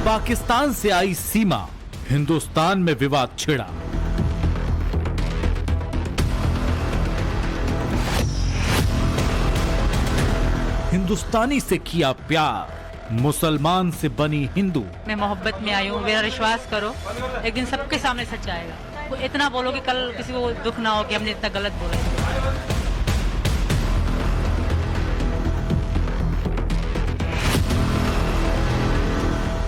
पाकिस्तान से आई सीमा, हिंदुस्तान में विवाद छिड़ा। हिंदुस्तानी से किया प्यार, मुसलमान से बनी हिंदू। मैं मोहब्बत में आई हूँ, मेरा विश्वास करो, एक दिन सबके सामने सच आएगा। वो इतना बोलो कि कल किसी को दुख ना हो कि हमने इतना गलत बोला।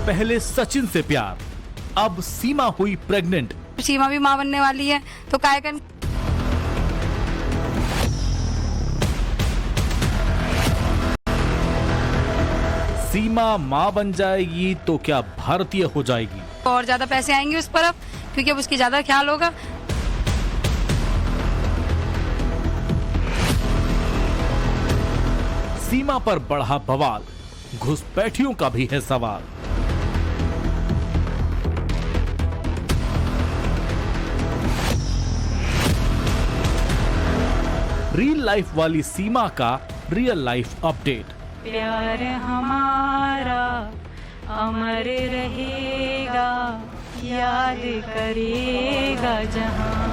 पहले सचिन से प्यार, अब सीमा हुई प्रेग्नेंट। सीमा भी मां बनने वाली है तो काय कर। सीमा मां बन जाएगी तो क्या भारतीय हो जाएगी? और ज्यादा पैसे आएंगे उस पर अब, क्योंकि अब उसकी ज्यादा ख्याल होगा। सीमा पर बढ़ा बवाल, घुसपैठियों का भी है सवाल। रियल लाइफ वाली सीमा का रियल लाइफ अपडेट। प्यार हमारा अमर रहेगा, याद करेगा जहां।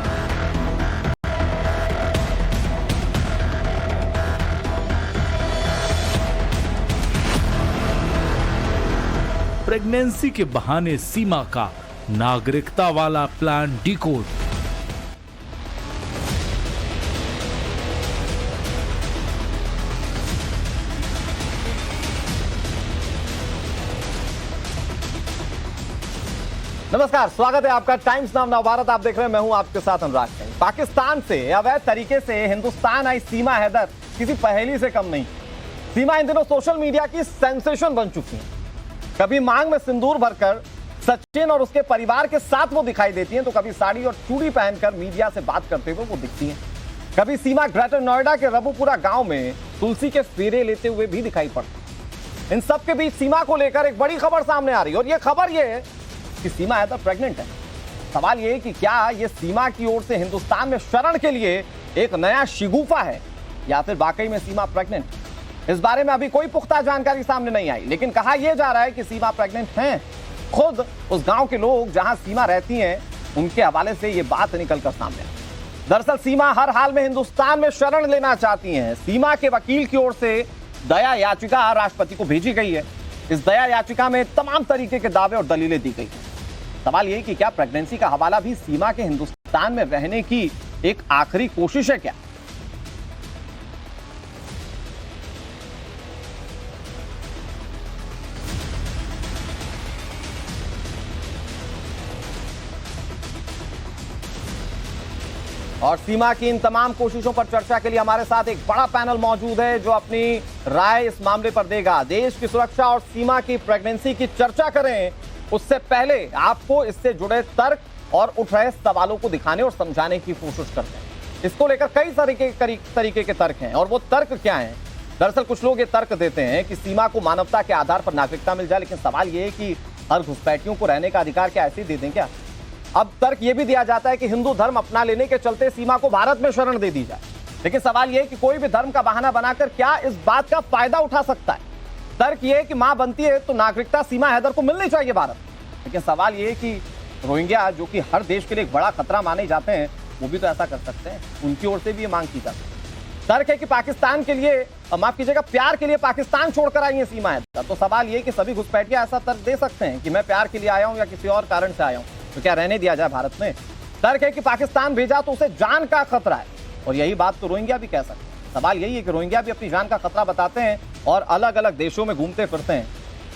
प्रेगनेंसी के बहाने सीमा का नागरिकता वाला प्लान डिकोड। नमस्कार, स्वागत है आपका टाइम्स नाउ नवभारत। आप देख रहे हैं, मैं हूं आपके साथ अनुराग सिंह। पाकिस्तान से अवैध तरीके से हिंदुस्तान आई सीमा हैदर किसी पहेली से कम नहीं। सीमा इन दिनों सोशल मीडिया की सेंसेशन बन चुकी है। कभी मांग में सिंदूर भरकर सचिन और उसके परिवार के साथ वो दिखाई देती हैं, तो कभी साड़ी और चूड़ी पहनकर मीडिया से बात करते हुए वो दिखती हैं। कभी सीमा ग्रेटर नोएडा के रबुपुरा गांव में तुलसी के फेरे लेते हुए भी दिखाई पड़ती। इन सब के बीच सीमा को लेकर एक बड़ी खबर सामने आ रही है, और ये खबर ये है कि सीमा हैदर प्रेग्नेंट है। सवाल ये है कि क्या ये सीमा की ओर से हिंदुस्तान में शरण के लिए एक नया शिगुफा है, या फिर वाकई में सीमा प्रेग्नेंट? इस बारे में अभी कोई पुख्ता जानकारी सामने नहीं आई, लेकिन कहा यह जा रहा है कि सीमा प्रेग्नेंट हैं। खुद उस गांव के लोग जहां सीमा रहती हैं, उनके हवाले से यह बात निकलकर सामने आई। दरअसल सीमा हर हाल में हिंदुस्तान में शरण लेना चाहती हैं। सीमा के वकील की ओर से दया याचिका राष्ट्रपति को भेजी गई है। इस दया याचिका में तमाम तरीके के दावे और दलीलें दी गई। सवाल यह कि क्या प्रेगनेंसी का हवाला भी सीमा के हिंदुस्तान में रहने की एक आखिरी कोशिश है क्या? और सीमा की इन तमाम कोशिशों पर चर्चा के लिए हमारे साथ एक बड़ा पैनल मौजूद है, जो अपनी राय इस मामले पर देगा। देश की सुरक्षा और सीमा की प्रेगनेंसी की चर्चा करें उससे पहले आपको इससे जुड़े तर्क और उठ रहे सवालों को दिखाने और समझाने की कोशिश करते हैं। इसको लेकर कई तरीके के तर्क हैं, और वो तर्क क्या हैं? दरअसल कुछ लोग ये तर्क देते हैं कि सीमा को मानवता के आधार पर नागरिकता मिल जाए, लेकिन सवाल ये है कि हर घुसपैठियों को रहने का अधिकार क्या ऐसे ही दे दें क्या? अब तर्क ये भी दिया जाता है कि हिंदू धर्म अपना लेने के चलते सीमा को भारत में शरण दे दी जाए, लेकिन सवाल यह है कि कोई भी धर्म का बहाना बनाकर क्या इस बात का फायदा उठा सकता है? तर्क ये है कि मां बनती है तो नागरिकता सीमा हैदर को मिलनी चाहिए भारत, लेकिन सवाल ये है कि रोहिंग्या, जो कि हर देश के लिए एक बड़ा खतरा माने जाते हैं, वो भी तो ऐसा कर सकते हैं। उनकी ओर से भी ये मांग की जाती है। तर्क है कि पाकिस्तान के लिए, माफ कीजिएगा, प्यार के लिए पाकिस्तान छोड़कर आई है सीमा हैदर। तो सवाल ये कि सभी घुसपैठिया ऐसा तर्क दे सकते हैं कि मैं प्यार के लिए आया हूं या किसी और कारण से आया हूं, तो क्या रहने दिया जाए भारत में? तर्क है कि पाकिस्तान भेजा तो उसे जान का खतरा है, और यही बात तो रोहिंग्या भी कह सकते हैं। सवाल यही है कि रोहिंग्या भी अपनी जान का खतरा बताते हैं और अलग अलग देशों में घूमते फिरते हैं,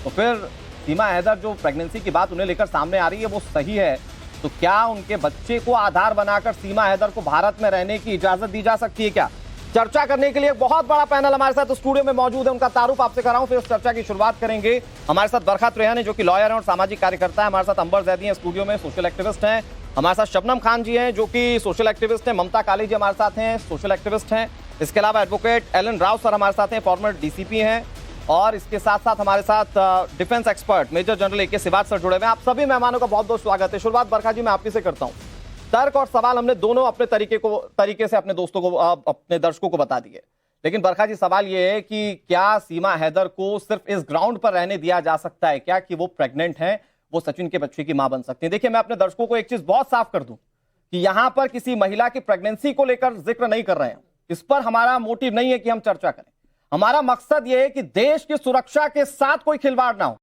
तो फिर सीमा हैदर जो प्रेगनेंसी की बात उन्हें लेकर सामने आ रही है वो सही है, तो क्या उनके बच्चे को आधार बनाकर सीमा हैदर को भारत में रहने की इजाजत दी जा सकती है क्या? चर्चा करने के लिए बहुत बड़ा पैनल हमारे साथ स्टूडियो में मौजूद है। उनका तारुफ आपसे कराऊं, फिर इस चर्चा की शुरुआत करेंगे। हमारे साथ बरखत रेहान है, जो कि लॉयर हैं और सामाजिक कार्यकर्ता है। हमारे साथ अंबर जैदी हैं, स्टूडियो में सोशल एक्टिविस्ट हैं। हमारे साथ शबनम खान जी हैं, जो कि सोशल एक्टिविस्ट हैं। ममता काली जी हमारे साथ हैं, सोशल एक्टिविस्ट हैं। इसके अलावा एडवोकेट एलन राव सर हमारे साथ हैं, फॉर्मर डीसीपी हैं। और इसके साथ साथ हमारे साथ defence expert major general A K Siwach sir जुड़े हुए हैं। आप सभी मेहमानों का बहुत बहुत स्वागत है। शुरुआत बरखा जी मैं आप ही से करता हूं। तर्क और सवाल हमने दोनों अपने तरीके से अपने दोस्तों को, अपने दर्शकों को बता दिए, लेकिन बरखा जी, सवाल यह है कि क्या सीमा हैदर को सिर्फ इस ग्राउंड पर रहने दिया जा सकता है क्या कि वो प्रेग्नेंट हैं, वो सचिन के बच्चे की मां बन सकती हैं? देखिए, मैं अपने दर्शकों को एक चीज बहुत साफ कर दूं कि यहां पर किसी महिला की प्रेगनेंसी को लेकर जिक्र नहीं कर रहे हैं। इस पर हमारा मोटिव नहीं है कि हम चर्चा करें। हमारा मकसद यह है कि देश की सुरक्षा के साथ कोई खिलवाड़ ना हो,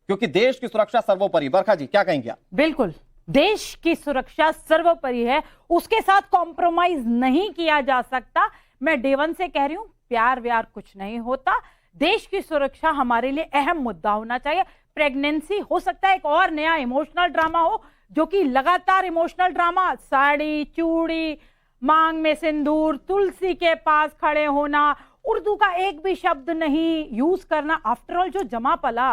क्योंकि देश की सुरक्षा सर्वोपरि। बरखा जी, क्या कहेंगे आप? बिल्कुल, देश की सुरक्षा सर्वोपरि है, उसके साथ कॉम्प्रोमाइज नहीं किया जा सकता। मैं डे वन से कह रही हूं, प्यार व्यार कुछ नहीं होता। देश की सुरक्षा हमारे लिए अहम मुद्दा होना चाहिए। प्रेगनेंसी हो सकता है एक और नया इमोशनल ड्रामा हो, जो कि लगातार इमोशनल ड्रामा, साड़ी, चूड़ी, मांग में सिंदूर, तुलसी के पास खड़े होना, उर्दू का एक भी शब्द नहीं यूज करना। आफ्टर ऑल जो जमा पला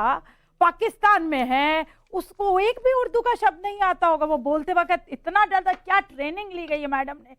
पाकिस्तान में है, उसको एक भी उर्दू का शब्द नहीं आता होगा। वो बोलते वक्त इतना ज्यादा क्या ट्रेनिंग ली गई है मैडम ने।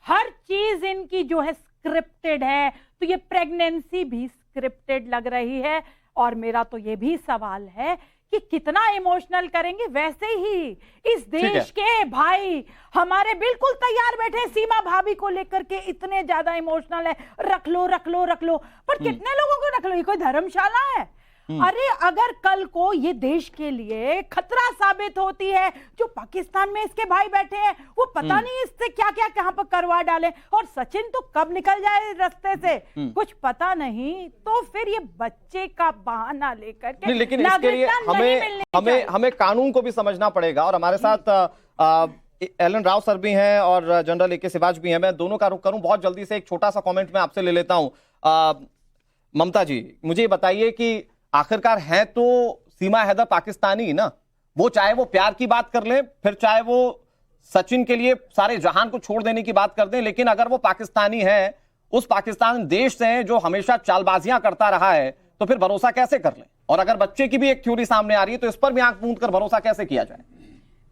हर चीज इनकी जो है स्क्रिप्टेड है, तो ये प्रेगनेंसी भी स्क्रिप्टेड लग रही है। और मेरा तो ये भी सवाल है कि कितना इमोशनल करेंगे। वैसे ही इस देश के भाई हमारे बिल्कुल तैयार बैठे सीमा भाभी को लेकर के, इतने ज्यादा इमोशनल है, रख लो रख लो रख लो। पर कितने लोगों को रख लो? ये कोई धर्मशाला है? अरे अगर कल को ये देश के लिए खतरा साबित होती है, जो पाकिस्तान में इसके भाई बैठे हैं, वो पता नहीं इससे क्या क्या कहां पर करवा डाले, और सचिन तो कब निकल जाए रास्ते से कुछ पता नहीं। तो फिर ये बच्चे का बहाना लेकर के, लेकिन इसके लिए हमें कानून को भी समझना पड़ेगा। और हमारे साथ एलन राव सर भी हैं और जनरल ए के सिवाज भी हैं। मैं दोनों का रुख करूं। बहुत जल्दी से एक छोटा सा कमेंट मैं आपसे ले लेता हूं। ममता जी, मुझे बताइए कि आखिरकार है तो सीमा हैदर पाकिस्तानी ना, वो चाहे वो प्यार की बात कर ले, फिर चाहे वो सचिन के लिए सारे जहान को छोड़ देने की बात कर दें, लेकिन अगर वो पाकिस्तानी है, उस पाकिस्तान देश से जो हमेशा चालबाजियां करता रहा है, तो फिर भरोसा कैसे कर लें? और अगर बच्चे की भी एक थ्योरी सामने आ रही है, तो इस पर भी आंख मूंद कर भरोसा कैसे किया जाए?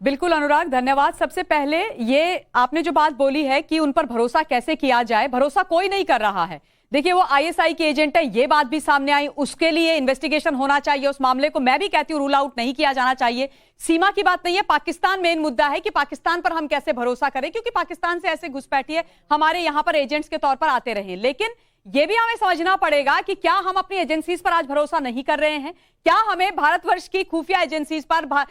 बिल्कुल अनुराग, धन्यवाद। सबसे पहले ये आपने जो बात बोली है कि उन पर भरोसा कैसे किया जाए, भरोसा कोई नहीं कर रहा है। देखिए, वो आईएसआई के एजेंट है, ये बात भी सामने आई, उसके लिए इन्वेस्टिगेशन होना चाहिए। उस मामले को मैं भी कहती हूं रूल आउट नहीं किया जाना चाहिए। सीमा की बात नहीं है, पाकिस्तान मेन मुद्दा है कि पाकिस्तान पर हम कैसे भरोसा करें, क्योंकि पाकिस्तान से ऐसे घुसपैठिए हमारे यहां पर एजेंट्स के तौर पर आते रहे। लेकिन यह भी हमें समझना पड़ेगा कि क्या हम अपनी एजेंसीज पर आज भरोसा नहीं कर रहे हैं? क्या हमें भारतवर्ष की खुफिया एजेंसीज पर,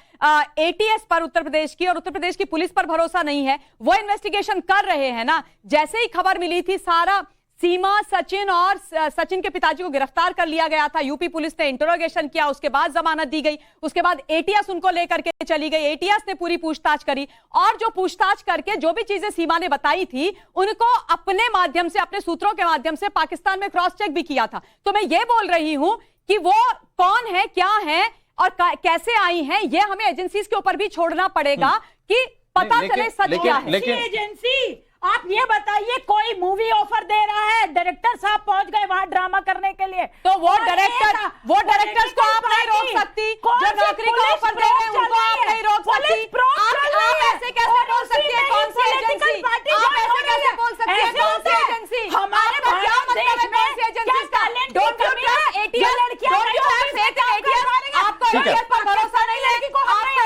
एटीएस पर उत्तर प्रदेश की, और उत्तर प्रदेश की पुलिस पर भरोसा नहीं है? वो इन्वेस्टिगेशन कर रहे हैं ना। जैसे ही खबर मिली थी, सारा सीमा, सचिन और सचिन के पिताजी को गिरफ्तार कर लिया गया था। यूपी पुलिस ने इंटरोगेशन किया, उसके बाद जमानत दी गई, उसके बाद एटीएस उनको लेकर के चली गई, एटीएस ने पूरी पूछताछ करी, और जो पूछताछ करके जो भी चीजें सीमा ने बताई थी, उनको अपने माध्यम से, अपने सूत्रों के माध्यम से पाकिस्तान में क्रॉस चेक भी किया था। तो मैं ये बोल रही हूं कि वो कौन है, क्या है और कैसे आई है, ये हमें एजेंसीज के ऊपर भी छोड़ना पड़ेगा कि पता चले सच क्या है। एजेंसी, आप ये बताइए, कोई मूवी ऑफर दे रहा है, डायरेक्टर साहब पहुंच गए वहां ड्रामा करने के लिए, तो वो डायरेक्टर्स को आप नहीं रोक सकती, जो नौकरी का ऑफर दे रहे हैं उनको आप नहीं रोक सकती। आप ऐसे कैसे बोल सकती है? कौन सी एजेंसी? आप ऐसे कैसे बोल सकती है? कौन सी एजेंसी? हमारे क्या मतलब है कौन सी एजेंसी का? Don't you have ATS? Don't you have faith in ATS? आपको एटीएस पर भरोसा नहीं है, आपको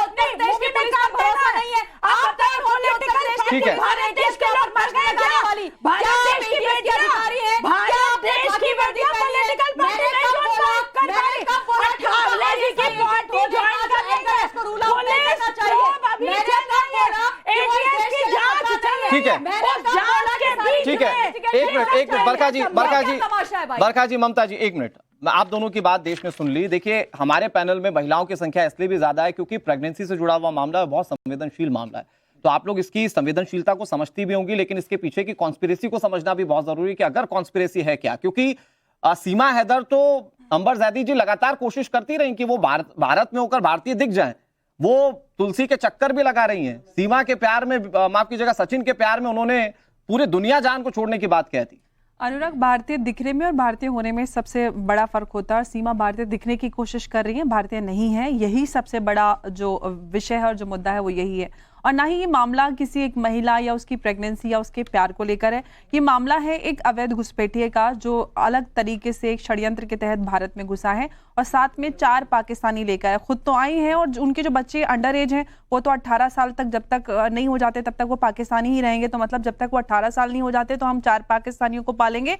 उत्तर प्रदेश की पुलिस पर भरोसा नहीं है, आप तो उत्तर प्रदेश ठीक है। भारत देश के लोग मर गए वाली भारत देश की बेटी अधिकारी है, भारत देश की बेटी पॉलिटिकल पार्टी नहीं ज्वाइन कर पाई, अठावले जी की पार्टी ज्वाइन करने का इसको रूल आउट करना चाहिए। मैंने कब बोला एटीएस की जांच चाहिए? ठीक है, उस जांच के बीच ठीक है, एक मिनट बरखा जी, ममता जी, एक मिनट। आप दोनों की बात देश ने सुन ली। देखिए, हमारे पैनल में महिलाओं की संख्या इसलिए भी ज्यादा है क्योंकि प्रेगनेंसी से जुड़ा हुआ मामला बहुत संवेदनशील मामला है। तो आप लोग इसकी संवेदनशीलता को समझती भी होंगी, लेकिन इसके पीछे की कॉन्स्पिरेसी को समझना भी बहुत जरूरी है कि अगर कॉन्स्पिरेसी है क्या। क्योंकि सीमा हैदर तो अंबर जैदी जी लगातार कोशिश करती रही कि वो भारत में होकर भारतीय दिख जाएं। वो तुलसी के चक्कर भी लगा रही हैं। सीमा के प्यार में, माफ कीजिएगा, सचिन के प्यार में उन्होंने पूरी दुनिया जान को छोड़ने की बात कही थी। अनुराग, भारतीय दिखने में और भारतीय होने में सबसे बड़ा फर्क होता है। सीमा भारतीय दिखने की कोशिश कर रही है, भारतीय नहीं है। यही सबसे बड़ा जो विषय है और जो मुद्दा है वो यही है। और ना ही ये मामला किसी एक महिला या उसकी प्रेगनेंसी या उसके प्यार को लेकर है। ये मामला है एक अवैध घुसपैठिए का, जो अलग तरीके से एक षड्यंत्र के तहत भारत में घुसा है और साथ में 4 पाकिस्तानी लेकर है। खुद तो आई हैं और उनके जो बच्चे अंडर एज हैं वो तो 18 साल तक जब तक नहीं हो जाते तब तक वो पाकिस्तानी ही रहेंगे। तो मतलब जब तक वो 18 साल नहीं हो जाते तो हम 4 पाकिस्तानियों को पालेंगे।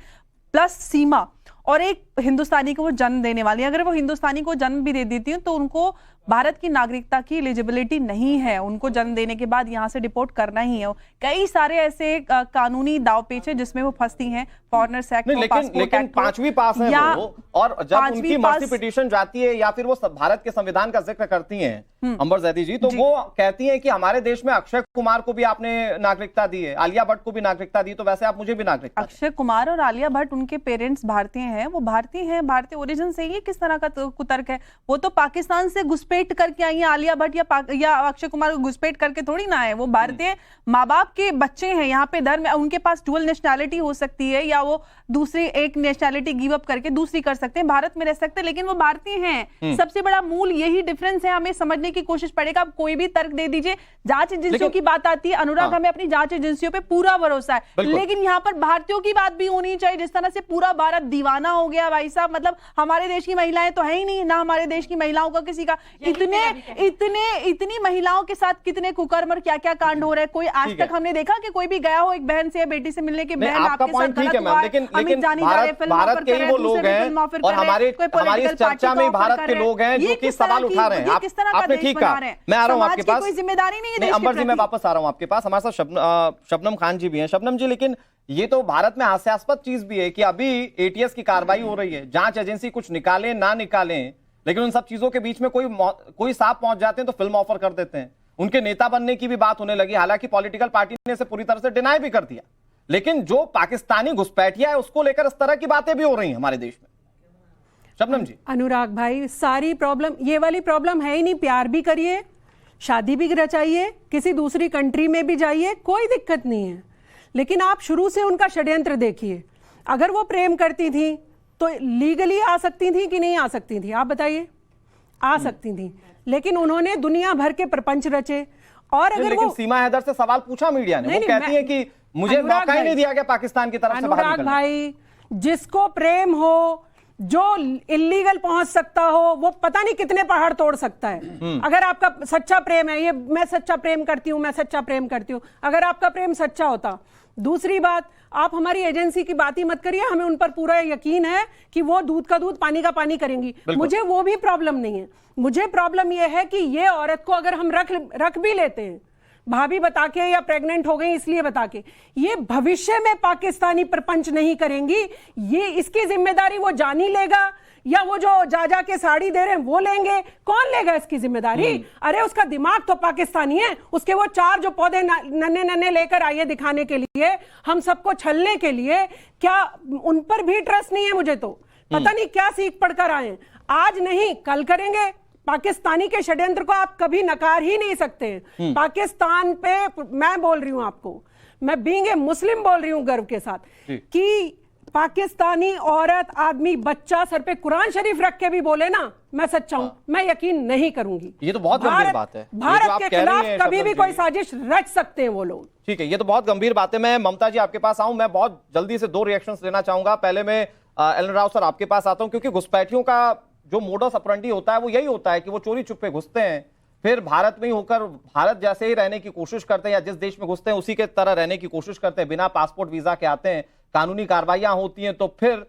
प्लस सीमा और एक हिंदुस्तानी को वो जन्म देने वाली है। अगर वो हिंदुस्तानी को जन्म भी दे देती हैं तो उनको भारत की नागरिकता की एलिजिबिलिटी नहीं है, उनको जन्म देने के बाद यहाँ से डिपोर्ट करना ही है। कई सारे ऐसे कानूनी दावपेच है जिसमें वो फंसती हैं, फॉरेनर्स एक्ट हो, लेकिन पांचवी पास है वो, और जब उनकी मर्सी पिटीशन जाती है या फिर वो भारत के संविधान का जिक्र करती हैं अंबर जैदी जी, तो वो कहती हैं कि हमारे देश में अक्षय कुमार को भी आपने नागरिकता दी है, आलिया भट्ट को भी नागरिकता दी, तो वैसे आप मुझे भी नागरिकता। अक्षय कुमार और आलिया भट्ट, उनके पेरेंट्स भारतीय हैं, वो भारतीय हैं, भारतीय ओरिजिन से। ये किस तरह का कुतर्क है? वो तो पाकिस्तान से घुसपैठ करके आई है आलिया भट्ट, या अक्षय कुमार को घुसपैठ करके थोड़ी ना है। वो भारतीय माँ बाप के बच्चे हैं, यहाँ पे धर्म, उनके पास डुअल नेशनैलिटी हो सकती है या वो दूसरी एक नेशनैलिटी गिव अप करके दूसरी कर सकते हैं, भारत में रह सकते हैं, लेकिन वो भारतीय हैं। सबसे बड़ा मूल यही डिफरेंस है, हमें समझने की कोशिश पड़ेगा। आप कोई भी तर्क दे दीजिए, जांच एजेंसियों की बात आती है, अनुराग, हमें अपनी जांच एजेंसियों पे पूरा भरोसा है, लेकिन यहाँ पर भारतीयों की बात भी होनी चाहिए। जिस तरह से पूरा भारत दीवाना हो गया भाई साहब, मतलब हमारे देश की महिलाएं तो है ही नहीं, ना हमारे देश की महिलाओं का किसी का, इतनी महिलाओं के साथ कितने कुकर्म और क्या क्या कांड हो रहे हैं। कोई आज तक हमने देखा कि कोई भी गया हो एक बहन से या बेटी से मिलने के, बहन आपके साथ गलत हुआ है, लेकिन भारत के ही वो लोग हैं और हमारी इस चर्चा में भारत के लोग हैं जो कि सवाल उठा रहे हैं। आपने ठीक कहा, मैं आ रहा हूं आपके पास, कोई जिम्मेदारी नहीं है अंबर जी, मैं वापस आ रहा हूं आपके पास। हमारे साथ शबनम खान जी भी हैं। शबनम जी, लेकिन ये तो भारत में हास्यास्पद चीज भी है कि अभी एटीएस की कार्रवाई हो रही है, जांच एजेंसी कुछ निकालें ना निकालें, लेकिन उन सब चीजों के बीच में कोई सांप पहुंच जाते हैं तो फिल्म ऑफर कर देते हैं। उनके नेता बनने की भी बात होने लगी, हालांकि पॉलिटिकल पार्टी ने इसे पूरी तरह से डिनाई भी कर दिया, लेकिन जो पाकिस्तानी घुसपैठिया है उसको लेकर इस तरह की बातें भी हो रही हैं हमारे देश में। शबनम जी। अनुराग भाई, सारी प्रॉब्लम, ये वाली प्रॉब्लम है ही नहीं। प्यार भी करिए, शादी भी रचाइए, किसी दूसरी कंट्री में भी जाइए, कोई दिक्कत नहीं है, लेकिन आप शुरू से उनका षड्यंत्र देखिए। अगर वो प्रेम करती थी तो लीगली आ सकती थी कि नहीं आ सकती थी? आप बताइए। आ सकती थी, लेकिन उन्होंने दुनिया भर के प्रपंच रचे। और अगर लेकिन सीमा हैदर से सवाल पूछा मीडिया ने, वो कहती है कि मुझे मौका ही नहीं दिया गया पाकिस्तान की तरफ से बाहर निकलने। भाई, जिसको प्रेम हो, जो इल्लीगल पहुंच सकता हो, वो पता नहीं कितने पहाड़ तोड़ सकता है। अगर आपका सच्चा प्रेम है, ये मैं सच्चा प्रेम करती हूं, मैं सच्चा प्रेम करती हूं, अगर आपका प्रेम सच्चा होता। दूसरी बात, आप हमारी एजेंसी की बात ही मत करिए, हमें उन पर पूरा यकीन है कि वो दूध का दूध पानी का पानी करेंगी। मुझे वो भी प्रॉब्लम नहीं है। मुझे प्रॉब्लम यह है कि ये औरत को अगर हम रख भी लेते हैं, भाभी बता के या प्रेग्नेंट हो गई इसलिए बता के, ये भविष्य में पाकिस्तानी प्रपंच नहीं करेंगी। ये इसकी जिम्मेदारी वो जानी लेगा या वो जो जा के साड़ी दे रहे हैं वो लेंगे? कौन लेगा इसकी जिम्मेदारी? अरे उसका दिमाग तो पाकिस्तानी है। उसके वो 4 जो पौधे नन्हे नन्हे लेकर आई है दिखाने के लिए, हम सबको छलने के लिए, क्या उन पर भी ट्रस्ट नहीं है? मुझे तो पता नहीं क्या सीख पढ़कर आए। आज नहीं कल करेंगे। पाकिस्तानी के षड्यंत्र को आप कभी नकार ही नहीं सकते। पाकिस्तान पे मैं बोल रही हूं आपको, मैं बीइंग ए मुस्लिम बोल रही हूं गर्व के साथ कि पाकिस्तानी औरत, आदमी, बच्चा सर पे कुरान शरीफ रख के भी बोले ना मैं सच्चा हूं, मैं यकीन नहीं करूंगी। ये तो बहुत गंभीर बात है। भारत के खिलाफ कभी भी कोई साजिश रच सकते हैं वो लोग। ठीक है, ये तो बहुत गंभीर बात है। मैं ममता जी आपके पास आऊं, मैं बहुत जल्दी से 2 रिएक्शंस लेना चाहूंगा। पहले मैं एलन राव सर आपके पास आता हूं, क्योंकि घुसपैठियों का जो मोडस ऑपरेंडी होता है वो यही होता है कि वो चोरी छुपे घुसते हैं, फिर भारत में ही होकर भारत जैसे ही रहने की कोशिश करते हैं या जिस देश में घुसते हैं उसी के तरह रहने की कोशिश करते हैं, बिना पासपोर्ट वीजा के आते हैं, कानूनी कार्रवाइयां होती हैं, तो फिर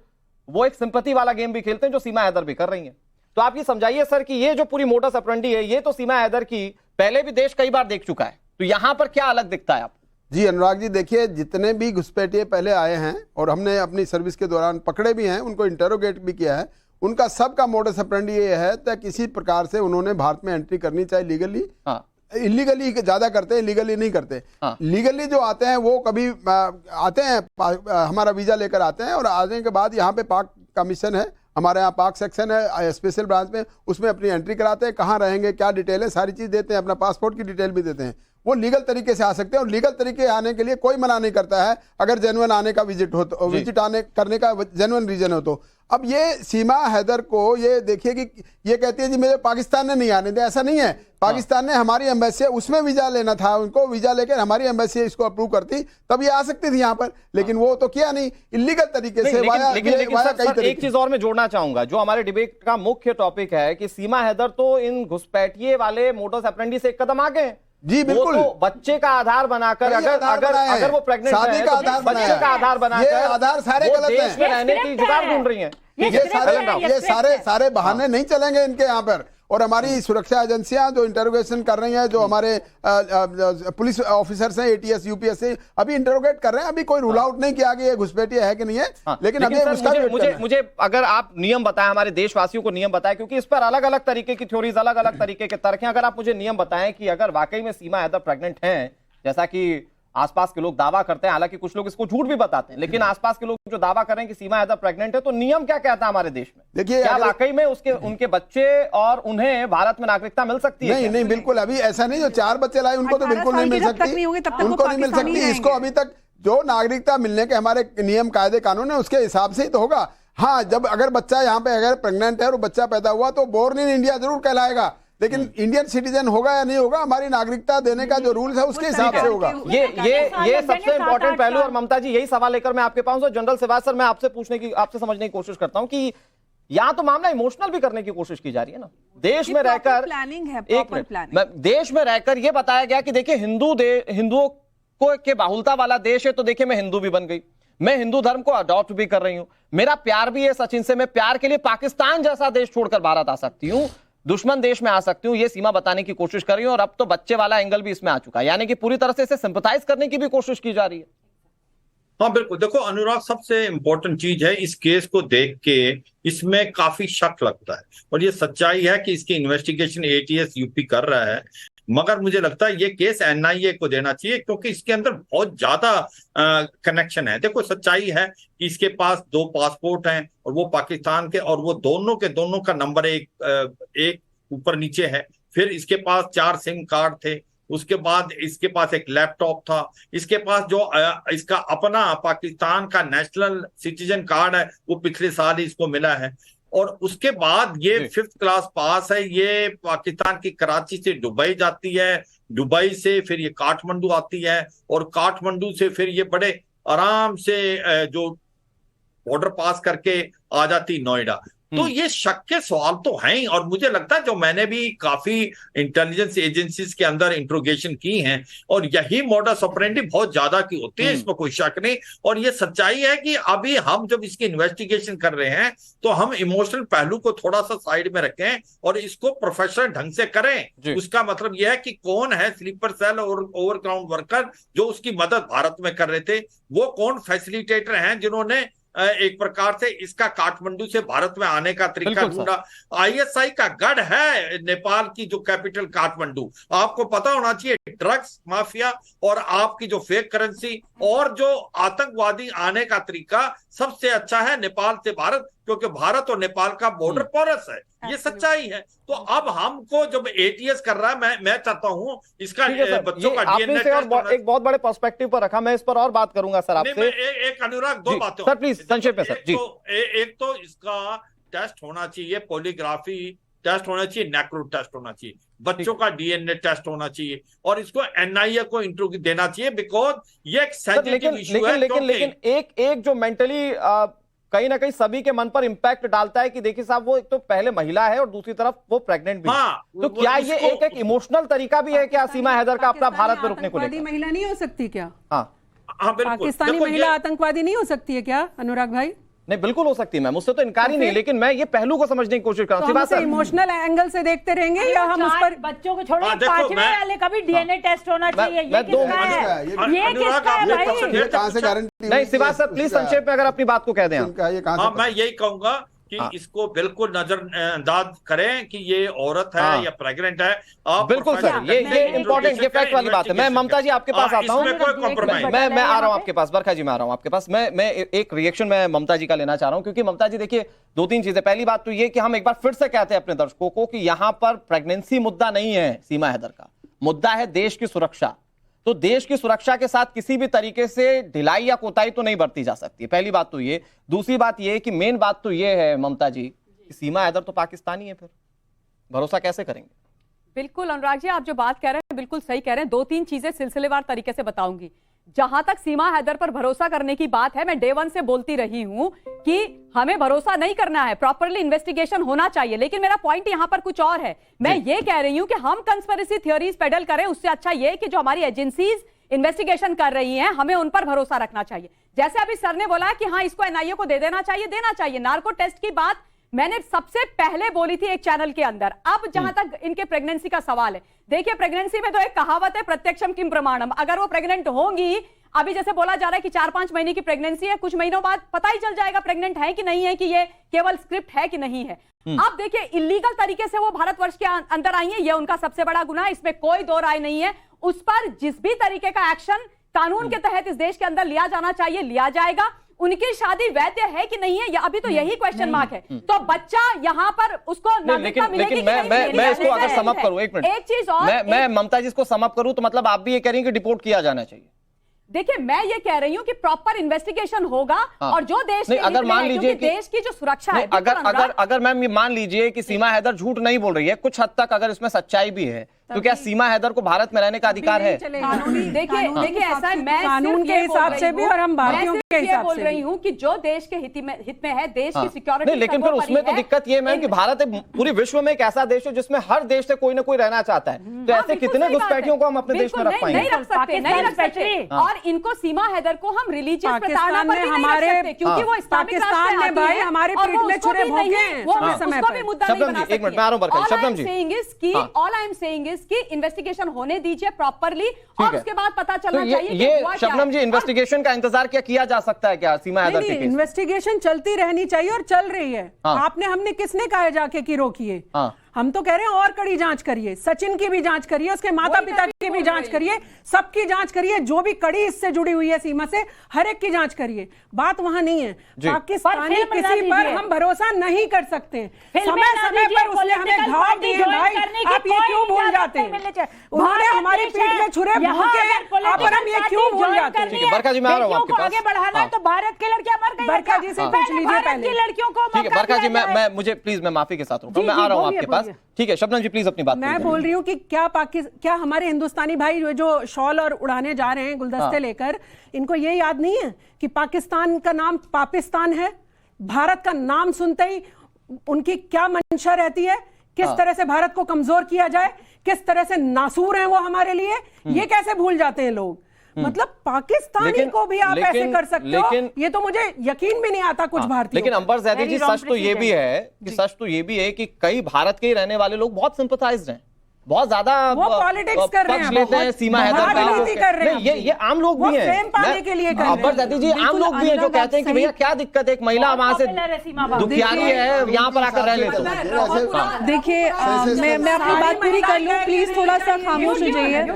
वो एक सिंपैथी वाला गेम भी खेलते हैं जो सीमा हैदर भी कर रही हैं। तो आप ये समझाइए सर कि ये जो पूरी मोडस ऑपरेंडी है, ये तो सीमा हैदर की पहले भी देश कई बार देख चुका है, तो यहां पर क्या अलग दिखता है आपको? जी अनुराग जी, देखिए जितने भी घुसपैठिए पहले आए हैं और हमने अपनी सर्विस के दौरान पकड़े भी हैं, उनको इंटेरोगेट भी किया है, उनका सबका मोडस ऑपरेंडी ये है कि किसी प्रकार से उन्होंने भारत में एंट्री करनी चाहिए लीगली। इलीगली ज्यादा करते हैं, लीगली नहीं करते। लीगली जो आते हैं वो कभी आते हैं, हमारा वीजा लेकर आते हैं और आने के बाद यहाँ पे पाक का मिशन है, हमारे यहाँ पाक सेक्शन है स्पेशल ब्रांच में, उसमें अपनी एंट्री कराते हैं, कहाँ रहेंगे, क्या डिटेल है, सारी चीज देते हैं, अपना पासपोर्ट की डिटेल भी देते हैं। वो लीगल तरीके से आ सकते हैं और लीगल तरीके आने के लिए कोई मना नहीं करता है, अगर जेन्युइन आने का विजिट आने करने का जेन्युइन रीजन हो तो। अब ये सीमा हैदर को ये देखिए कि ये कहती है जी मुझे पाकिस्तान ने नहीं आने दिया, ऐसा नहीं है। पाकिस्तान ने हमारी एम्बेसी, उसमें वीजा लेना था उनको, वीजा लेकर हमारी एम्बेसी इसको अप्रूव करती तब ये आ सकती थी यहाँ पर, लेकिन वो तो किया नहीं, इलीगल तरीके से। लेकिन एक चीज और मैं जोड़ना चाहूंगा, जो हमारे डिबेट का मुख्य टॉपिक है कि सीमा हैदर तो इन घुसपैठिए वाले मोडस ऑपरेंडी से एक कदम आगे हैं, जी बिल्कुल, वो तो बच्चे का आधार बनाकर अगर वो प्रेग्नेंट है शादी का आधार बच्चे का आधार बनाकर, ये आधार सारे गलत देश में रहने की जुगाड़ ढूंढ रही है। ये सारे बहाने नहीं चलेंगे इनके यहाँ पर। और हमारी सुरक्षा एजेंसियां जो इंटरोगेशन कर रही हैं, जो हमारे पुलिस ऑफिसर्स हैं, एटीएस यूपीएस से अभी इंटरोगेट कर रहे हैं। अभी कोई रूल आउट नहीं किया कि ये घुसपैठिया है कि नहीं है, लेकिन अभी उसका मुझे अगर आप नियम बताएं, हमारे देशवासियों को नियम बताएं, क्योंकि इस पर अलग अलग तरीके की थ्योरीज, अलग अलग तरीके के तर्क हैं। अगर आप मुझे नियम बताएं कि अगर वाकई में सीमा हैदर प्रेग्नेंट हैं, जैसा कि आसपास के लोग दावा करते हैं, हालांकि कुछ लोग इसको झूठ भी बताते हैं, लेकिन आसपास के लोग जो दावा कर रहे हैं कि सीमा हैदर प्रेग्नेंट है, तो नियम क्या कहता है हमारे देश में? देखिए, क्या वाकई में उनके बच्चे और उन्हें भारत में नागरिकता मिल सकती है? नहीं, बिल्कुल अभी ऐसा नहीं। जो 4 बच्चे लाए उनको तो बिल्कुल नहीं मिल सकती, उनको नहीं मिल सकती। इसको अभी तक जो नागरिकता मिलने के हमारे नियम कायदे कानून है उसके हिसाब से ही तो होगा। हाँ, जब अगर बच्चा यहाँ पे अगर प्रेग्नेंट है और बच्चा पैदा हुआ तो बोर्न इन इंडिया जरूर कहलाएगा, लेकिन इंडियन सिटीजन होगा या नहीं होगा, हमारी नागरिकता देने का जो रूल्स है उसके हिसाब से होगा। ये सबसे इंपॉर्टेंट पहलू। और ममता जी, यही सवाल लेकर मैं आपके पास हूं। जनरल सिवाज सर, मैं आपसे समझने की कोशिश करता हूं कि यहाँ तो मामला इमोशनल भी करने की कोशिश की जा रही है ना। देश में रहकर प्लानिंग है, देश में रहकर ये बताया गया कि देखिए हिंदुओं को के बाहुलता वाला देश है, तो देखिए मैं हिंदू भी बन गई, मैं हिंदू धर्म को अडॉप्ट भी कर रही हूं, मेरा प्यार भी है सचिन से, मैं प्यार के लिए पाकिस्तान जैसा देश छोड़कर भारत आ सकती हूं, दुश्मन देश में आ सकती हूं, ये सीमा बताने की कोशिश कर रही हूं। और अब तो बच्चे वाला एंगल भी इसमें आ चुका है, यानी कि पूरी तरह से इसे सिंपैथाइज करने की भी कोशिश की जा रही है। हाँ बिल्कुल, देखो अनुराग, सबसे इंपॉर्टेंट चीज है इस केस को देख के इसमें काफी शक लगता है, और ये सच्चाई है कि इसकी इन्वेस्टिगेशन एटीएस यूपी कर रहा है, मगर मुझे लगता है ये केस एनआईए को देना चाहिए, क्योंकि इसके अंदर बहुत ज्यादा कनेक्शन है। देखो, सच्चाई है कि इसके पास 2 पासपोर्ट हैं और वो पाकिस्तान के, और वो दोनों के दोनों का नंबर एक ऊपर नीचे है। फिर इसके पास 4 सिम कार्ड थे, उसके बाद इसके पास एक लैपटॉप था, इसके पास जो इसका अपना पाकिस्तान का नेशनल सिटीजन कार्ड है वो पिछले साल ही इसको मिला है, और उसके बाद ये 5th क्लास पास है। ये पाकिस्तान की कराची से दुबई जाती है, दुबई से फिर ये काठमांडू आती है, और काठमांडू से फिर ये बड़े आराम से जो बॉर्डर पास करके आ जाती नोएडा। तो ये शक के सवाल तो हैं, और मुझे लगता है जो मैंने भी काफी इंटेलिजेंस एजेंसीज के अंदर इंट्रोगेशन की हैं, और यही मॉडस ऑपरेंडी बहुत ज्यादा की होती है, इसमें कोई शक नहीं। और ये सच्चाई है कि अभी हम जब इसकी इन्वेस्टिगेशन कर रहे हैं तो हम इमोशनल पहलू को थोड़ा सा साइड में रखें और इसको प्रोफेशनल ढंग से करें। उसका मतलब यह है कि कौन है स्लीपर सेल और ओवरग्राउंड वर्कर जो उसकी मदद भारत में कर रहे थे, वो कौन फैसिलिटेटर हैं जिन्होंने एक प्रकार से इसका काठमांडू से भारत में आने का तरीका ढूंढा। आईएसआई का गढ़ है नेपाल की जो कैपिटल काठमांडू, आपको पता होना चाहिए। ड्रग्स माफिया और आपकी जो फेक करेंसी और जो आतंकवादी आने का तरीका सबसे अच्छा है नेपाल से भारत, क्योंकि भारत और नेपाल का बॉर्डर पोरस है, ये सच्चाई है। तो अब हमको जब एटीएस कर रहा है, मैं चाहता हूं इसका बच्चों का डीएनए टेस्ट एक बहुत बड़े पर्सपेक्टिव पर रखा, मैं इस पर और बात करूंगा सर आपसे। एक अनुराग, 2 बातें सर प्लीज संक्षेप में सर जी। एक तो इसका टेस्ट होना चाहिए, पॉलीग्राफी टेस्ट होना चाहिए, नेक्रो टेस्ट होना चाहिए, बच्चों का डीएनए टेस्ट होना चाहिए, और इसको एनआईए को इंटरव्यू देना चाहिए, बिकॉज ये एक सेंसिटिव इशू है। लेकिन एक जो मेंटली कहीं ना कहीं सभी के मन पर इंपैक्ट डालता है कि देखिए साहब, वो एक तो पहले महिला है और दूसरी तरफ वो प्रेग्नेंट भी। हाँ, तो क्या ये एक इमोशनल तरीका भी है क्या सीमा हैदर का अपना भारत में रुकने को लेकर? महिला नहीं हो सकती क्या? हाँ बिल्कुल, पाकिस्तानी महिला आतंकवादी नहीं हो सकती है क्या अनुराग भाई? नहीं, बिल्कुल हो सकती है मैम, उससे तो इनकार ही नहीं, लेकिन मैं ये पहलू को समझने की कोशिश कर रहा हूं। तो हम इमोशनल एंगल से देखते रहेंगे या हम उस पर बच्चों को छोड़ो, 5वें वाले का भी डीएनए टेस्ट होना चाहिए। ये किसका है? ये किसका है भाई? कहां से गारंटी? नहीं शिवाज सर, प्लीज संक्षेप में अगर अपनी बात को कह दें। हाँ, मैं यही कहूंगा कि इसको बिल्कुल नजरअंदाज करें कि ये औरत है या प्रेग्नेंट है। बिल्कुल सर, ये इंपॉर्टेंट, ये फैक्ट वाली बात है। मैं ममता जी आपके पास आता हूँ, मैं आ रहा हूँ आपके पास, बरखा जी मैं आ रहा हूँ आपके पास। मैं एक रिएक्शन में ममता जी का लेना चाह रहा हूँ, क्योंकि ममता जी देखिए 2-3 चीजें। पहली बात तो ये कि हम एक बार फिर से कहते हैं अपने दर्शकों को कि यहाँ पर प्रेगनेंसी मुद्दा नहीं है सीमा हैदर का, मुद्दा है देश की सुरक्षा। तो देश की सुरक्षा के साथ किसी भी तरीके से ढिलाई या कोताही तो नहीं बरती जा सकती है, पहली बात तो ये। दूसरी बात ये कि मेन बात तो ये है ममता जी कि सीमा हैदर तो पाकिस्तानी है, फिर भरोसा कैसे करेंगे? बिल्कुल अनुराग जी, आप जो बात कह रहे हैं बिल्कुल सही कह रहे हैं। 2-3 चीजें सिलसिलेवार तरीके से बताऊंगी। जहां तक सीमा हैदर पर भरोसा करने की बात है, मैं डे वन से बोलती रही हूं कि हमें भरोसा नहीं करना है, प्रॉपरली इन्वेस्टिगेशन होना चाहिए। लेकिन मेरा पॉइंट यहां पर कुछ और है। मैं ये कह रही हूं कि हम कंस्पिरेसी थ्योरीज पेडल करें, उससे अच्छा ये कि जो हमारी एजेंसीज इन्वेस्टिगेशन कर रही हैं, हमें उन पर भरोसा रखना चाहिए। जैसे अभी सर ने बोला कि हाँ, इसको एनआईए को दे देना चाहिए। नार्को टेस्ट की बात मैंने सबसे पहले बोली थी एक चैनल के अंदर। अब जहां तक इनके प्रेगनेंसी का सवाल है, देखिए प्रेगनेंसी में तो एक कहावत है, प्रत्यक्षम किम प्रमाणम। अगर वो प्रेग्नेंट होंगी, अभी जैसे बोला जा रहा है कि 4-5 महीने की प्रेगनेंसी है, कुछ महीनों बाद पता ही चल जाएगा प्रेग्नेंट है कि नहीं है, कि ये केवल स्क्रिप्ट है कि नहीं है। अब देखिए, इलीगल तरीके से वो भारतवर्ष के अंदर आई है, ये उनका सबसे बड़ा गुनाह, इसमें कोई दो राय नहीं है। उस पर जिस भी तरीके का एक्शन कानून के तहत इस देश के अंदर लिया जाना चाहिए, लिया जाएगा। उनकी शादी वैध है कि नहीं है, या अभी तो यही क्वेश्चन मार्क है। तो बच्चा यहाँ पर उसको नागरिकता मिलेगी कि नहीं मिलेगी? मैं इसको अगर समअप करूं, एक मिनट, एक चीज और, मैं ममता जी इसको समअप करूं तो मतलब आप भी ये कह रही हैं कि डिपोर्ट किया जाना चाहिए? देखिए, मैं ये कह रही हूं कि प्रॉपर इन्वेस्टिगेशन होगा। और जो देश नहीं, अगर मान लीजिए कि देश की जो सुरक्षा है, अगर मैम ये मान लीजिए कि सीमा हैदर झूठ नहीं बोल रही है, कुछ हद तक अगर इसमें सच्चाई भी है, तो क्या सीमा हैदर को भारत में रहने का अधिकार है? देखिए ऐसा है, मैं कानून के हिसाब से भी और हम भारतीयों के हिसाब से बोल रही हूँ कि जो देश के हित में है, देश की सिक्योरिटी। लेकिन फिर उसमें तो दिक्कत ये है कि भारत पूरे विश्व में एक ऐसा देश है जिसमें हर देश से कोई ना कोई रहना चाहता है। तो ऐसे कितने घुसपैठियों को हम अपने देश में रख पाएंगे? नहीं रख सकते। और इनको सीमा हैदर को हम रिलीजियस प्रताड़ना पर भी नहीं रख सकते, क्योंकि वो इस्लामिक राष्ट्र में भाई हमारे पीठ में छुरे भोंके हैं, वो उसको भी मुद्दा नहीं बना सकते। एक मिनट, मैं आ रहा हूं Shabnam ji. All I am saying is कि इन्वेस्टिगेशन होने दीजिए प्रॉपरली, और उसके बाद पता चलना चाहिए कि ये शबनम जी, इन्वेस्टिगेशन का इंतजार क्या किया जा सकता है क्या सीमा हैदर के केस? इन्वेस्टिगेशन चलती रहनी चाहिए और चल रही है। हमने किसने कहा जाके कि रोकिए? हम तो कह रहे हैं और कड़ी जांच करिए, सचिन की भी जांच करिए, उसके माता पिता की भी जांच करिए, सबकी जांच करिए, जो भी कड़ी इससे जुड़ी हुई है सीमा से, हर एक की जांच करिए। बात वहां नहीं है। पाकिस्तानी किसी पर हम भरोसा नहीं कर सकते। समय समय पर उसने हमें घाव दिए भाई, आप ये क्यों भूल जाते हैं? उन्होंने हमारी पीठ में छुरे भोंके, आप हम ये क्यों भूल जाते हैं? बरखा जी, मैं आ रहा हूं आपके पास। आगे बढ़ाना है तो भारत की लड़कियां मर गई। बरखा जी से पूछ लीजिए पहले। लड़कियों को ठीक है बरखा जी, मैं मुझे प्लीज, मैं माफी के साथ हूं, मैं आ रहा हूं आपके पास। ठीक है शबनम जी, प्लीज अपनी बात। मैं बोल रही हूँ कि क्या हमारे हिंदुस्तानी भाई जो शॉल और उड़ाने जा रहे हैं गुलदस्ते लेकर, इनको ये याद नहीं है कि पाकिस्तान का नाम पाकिस्तान है? भारत का नाम सुनते ही उनकी क्या मंशा रहती है, किस तरह से भारत को कमजोर किया जाए, किस तरह से नासूर हैं वो हमारे लिए, ये कैसे भूल जाते हैं लोग? मतलब पाकिस्तानी को भी आप ऐसे कर सकते हो? ये तो मुझे यकीन भी नहीं आता कुछ भारतीय। लेकिन अंबर ज़ैदी जी, सच तो ये भी है कि कई भारत के रहने वाले लोग बहुत सिंपैथाइज्ड हैं, बहुत ज्यादा पॉलिटिक्स कर रहे हैं, लेते हैं सीमा हैदर का। ये आम लोग भी हैं, पाने के लिए अंबर ज़ैदी जी, आम लोग भी हैं जो कहते हैं कि भैया क्या दिक्कत है, एक महिला वहां से दुखियारी है, यहाँ पर आकर रह ले। देखिए मैं अपनी बात पूरी कर लूं, प्लीज थोड़ा सा खामोश हो जाइए।